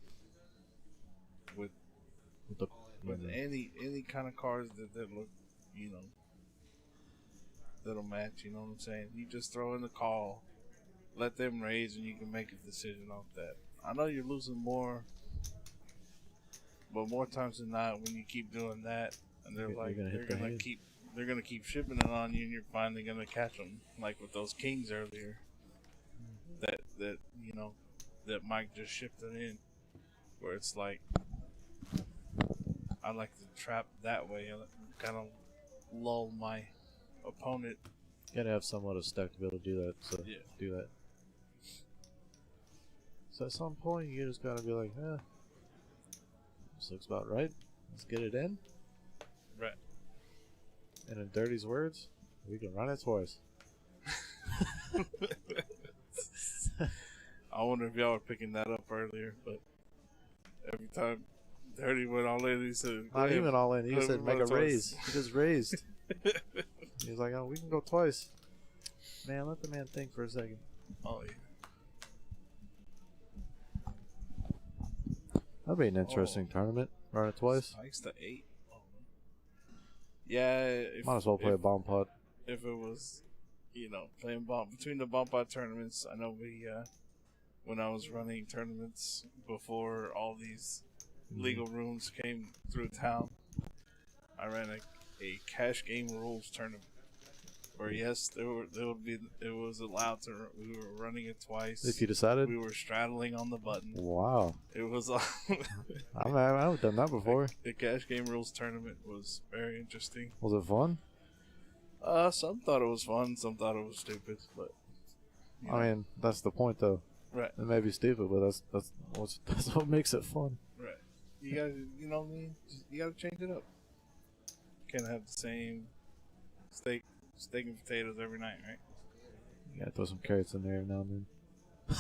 with any kind of cards that look, that'll match. You know what I'm saying? You just throw in the call, let them raise, and you can make a decision off that. I know you're losing more, but more times than not, when you keep doing that, and they're gonna keep shipping it on you, and you're finally gonna catch them, like with those kings earlier. That you know, that Mike just shifted in, where it's like, I like to trap that way and kind of lull my opponent. You gotta have somewhat of stack to be able to do that. So Yeah. do that. So at some point, you just gotta be like, this looks about right. Let's get it in. Right. And in Dirty's words, we can run it twice. I wonder if y'all were picking that up earlier, but every time Dirty went all in, he said, Not even all in. He said make a raise. He just raised. He was like, oh, we can go twice. Man, let the man think for a second. Oh, yeah. That'd be an interesting tournament. Run it twice. Spikes to 8. Oh. Yeah. Might as well play a bomb pot. If it was, you know, playing bomb between the bomb pot tournaments, I know when I was running tournaments before all these legal rooms came through town, I ran a cash game rules tournament where yes, it was allowed to. We were running it twice. If you decided, we were straddling on the button. Wow, it was. I've done that before. The cash game rules tournament was very interesting. Was it fun? Some thought it was fun, some thought it was stupid, but I mean, that's the point, though. Right. It may be stupid, but that's what makes it fun. Right. You gotta, you know what I mean? You gotta change it up. Can't have the same steak and potatoes every night, right? You gotta throw some carrots in there now and then.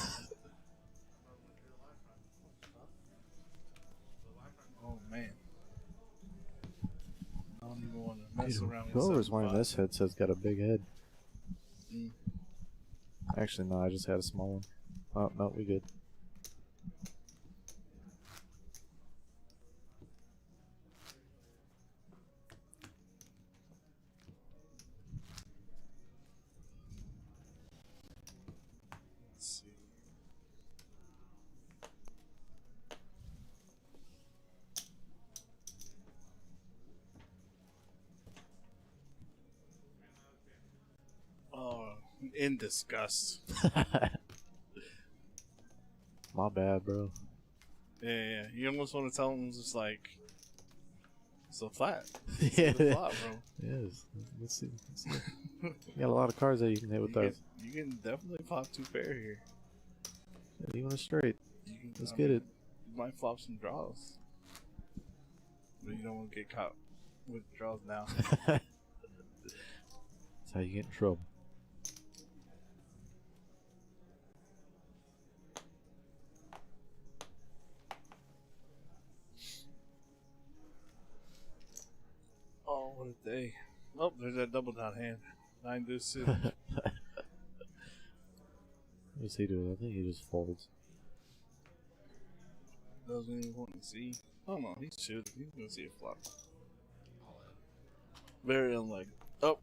Oh man. I don't even want to mess around with whoever's wearing this headset's got a big head. Actually, no, I just had a small one. Oh, no, we good. Let's see. Oh, in disgust. My bad, bro. Yeah. You almost want to tell them just like, so flat. Yeah, the flop, bro. Yes. Let's see. You got a lot of cards that you can hit with those. You can definitely pop 2 pair here. Yeah, even a straight. Let's get it. You might flop some draws, but you don't want to get caught with draws now. That's how you get in trouble. Oh, what a day. Oh, there's that double down hand. 9 deuce suit. What's he doing? I think he just folds. Doesn't even want to see. Oh no, he's shooting. He's gonna see a flop. Very unlikely. Oh.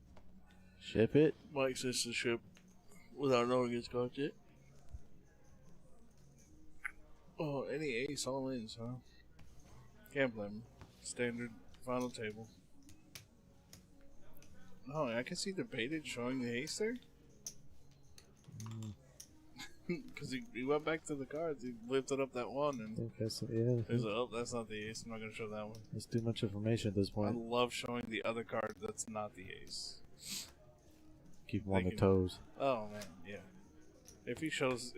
Ship it. Mike says to ship without knowing his cards yet. Oh, any ace all ins, huh? Can't blame him. Standard final table. Oh, I can see the baited showing the ace there. Because he went back to the cards. He lifted up that one and I think that's, yeah. he's like, oh, that's not the ace. I'm not going to show that one. That's too much information at this I point. love showing the other card that's not the ace. Keep him on the toes. Oh man, yeah. If he shows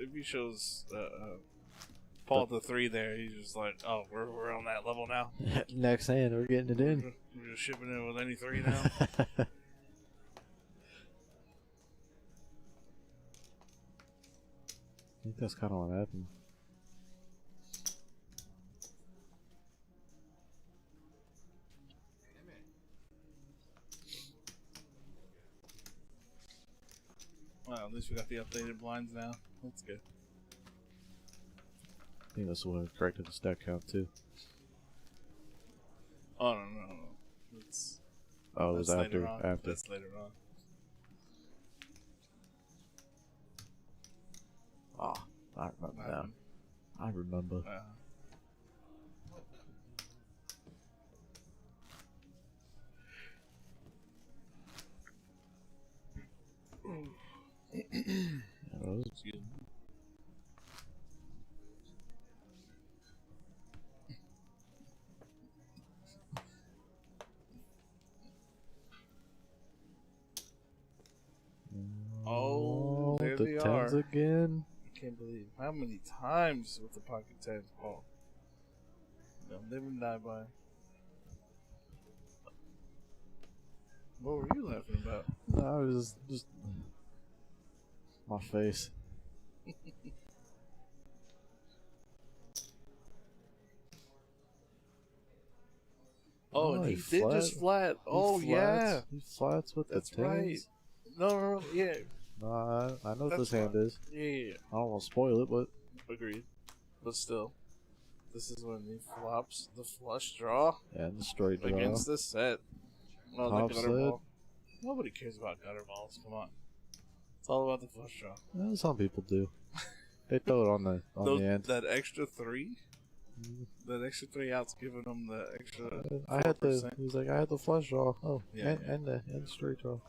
Paul the 3 there, he's just like, oh, we're on that level now. Next hand, we're getting it in. We're just shipping it with any 3 now. I think that's kind of what happened. Well, at least we got the updated blinds now. That's good. I think that's what corrected the stack count too. Oh no. Oh, it was after. That's later on. I remember that. I remember. Excuse me. Oh, there the they tens are. again. I can't believe how many times with the pocket tens, Paul. They'll live and die by. What were you laughing about? No, I was just my face. Oh, and he did just flat. Oh, yeah. He flats with That's the tens. right. No, yeah. No, I know what That's this hand is. Yeah. I don't want to spoil it, but Agreed. But still, this is when he flops the flush draw and the straight draw against the set. No, Top the gutter set. ball. Nobody cares about gutter balls. Come on. It's all about the flush draw. Yeah, some people do. They throw it on the end. That extra 3? That extra 3 outs giving them the extra 4%. I had the. He's like, I had the flush draw. Oh, Yeah, and the straight draw.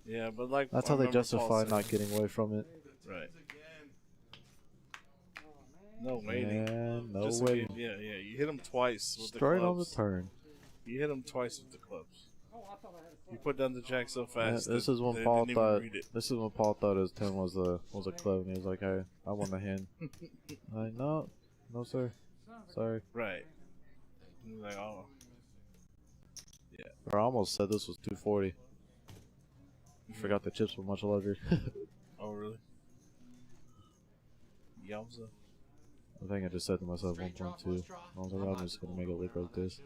Yeah, but like That's I how they remember justify Paul not saying- getting away from it. Right. No waiting. And no Just waiting. yeah. You hit him twice with Straight the on the clubs. turn. You hit him twice with the clubs. You put down the jack so Yeah, fast. this that is when they Paul didn't even thought. read it. This is when Paul thought his 10 was a club, and he was like, "Hey, I want a hand." I'm like, no, sir, sorry. Right. He was like, oh. Yeah. Or I almost said this was 240. I forgot the chips were much larger. Oh, really? Yowza. I think I just said to myself 1.2. I was like, I'm just gonna make it look like this.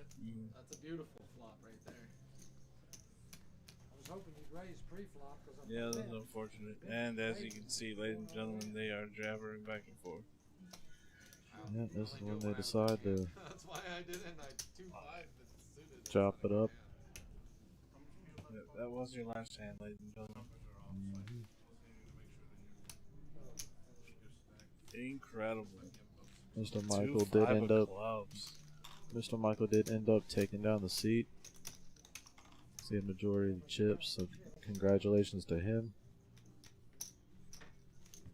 That's a beautiful flop right there. I was hoping you'd raise pre-flop because I'm Yeah, that's unfortunate. And as you can see, ladies and gentlemen, they are jabbering back and forth. Yeah, this is when they decide to That's why I didn't. I 2-5 suited. chop it up. That was your last hand, ladies and gentlemen. Incredible. Mr. Michael did Five end of up. clubs. Mr. Michael did end up taking down the seat. See a majority of the chips, so congratulations to him.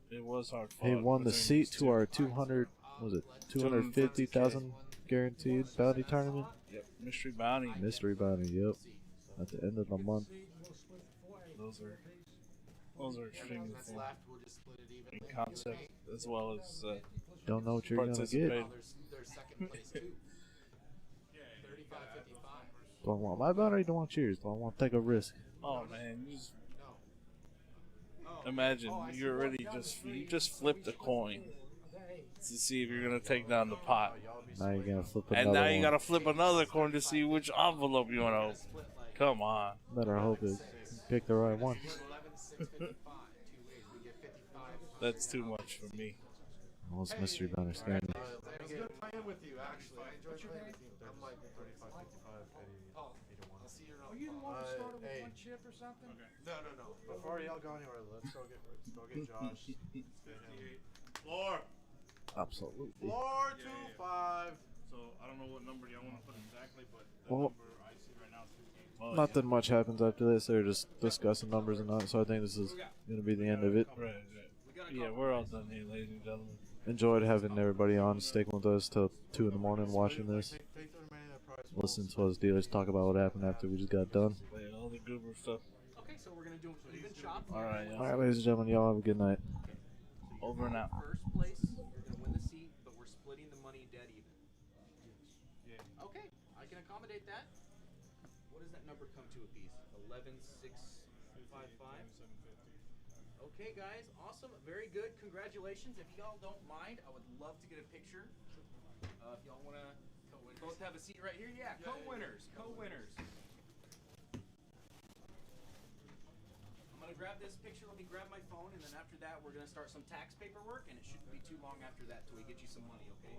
It was hard fought. He won the between seat these to two. our 200. Was it 250,000 guaranteed bounty tournament? Yep, mystery bounty. Mystery bounty. Yep. At the end of the month. Those are extremely That's fun left. We'll just split it in evenly. concept as well as Don't know what you're gonna get. participate. There's second place too. 35-55. Do I want my bounty or do I want yours? Do I want to take a risk? Oh man, you just No. imagine you already just flipped a coin to see if you're gonna take down the pot, Now you're gonna flip another and now you one. gotta flip another coin to see which envelope you wanna open. Come on. Better hope it pick the right one. 11-6-55. 2 ways. We get 55. That's too much for me. Well, it's mystery bounty scaring me. It was good playing with you, actually. I enjoyed playing with you. I'm like 35, 55, 80, Paul, 81. I'll see you around. Are you the one that started with hey. one chip or something? No. Before y'all go anywhere, let's go get Josh. Let's get him. Floor. Absolutely. Floor 2-5. So I don't know what number y'all want to put exactly, but the Well, number I see right now is 15. nothing much happens after this. They're just discussing numbers and that. So I think this is gonna be the end of it. Right. Yeah, we're all done here, ladies and gentlemen. Enjoyed having everybody on, sticking with us till 2 in the morning, watching this. Listen to us dealers talk about what happened after we just got done. Yeah, all the goober stuff. Okay, so we're gonna do an even chop. All right, All right, ladies and gentlemen, y'all have a good night. over and out. First place, you're gonna win the seat, but we're splitting the money dead even. Okay, I can accommodate that. What does that number come to a piece? 11,655. Okay, guys, awesome, very good, congratulations. If y'all don't mind, I would love to get a picture. If y'all wanna both have a seat right here, yeah, co-winners. I'm gonna grab this picture. Let me grab my phone, and then after that, we're gonna start some tax paperwork, and it shouldn't be too long after that till we get you some money, okay?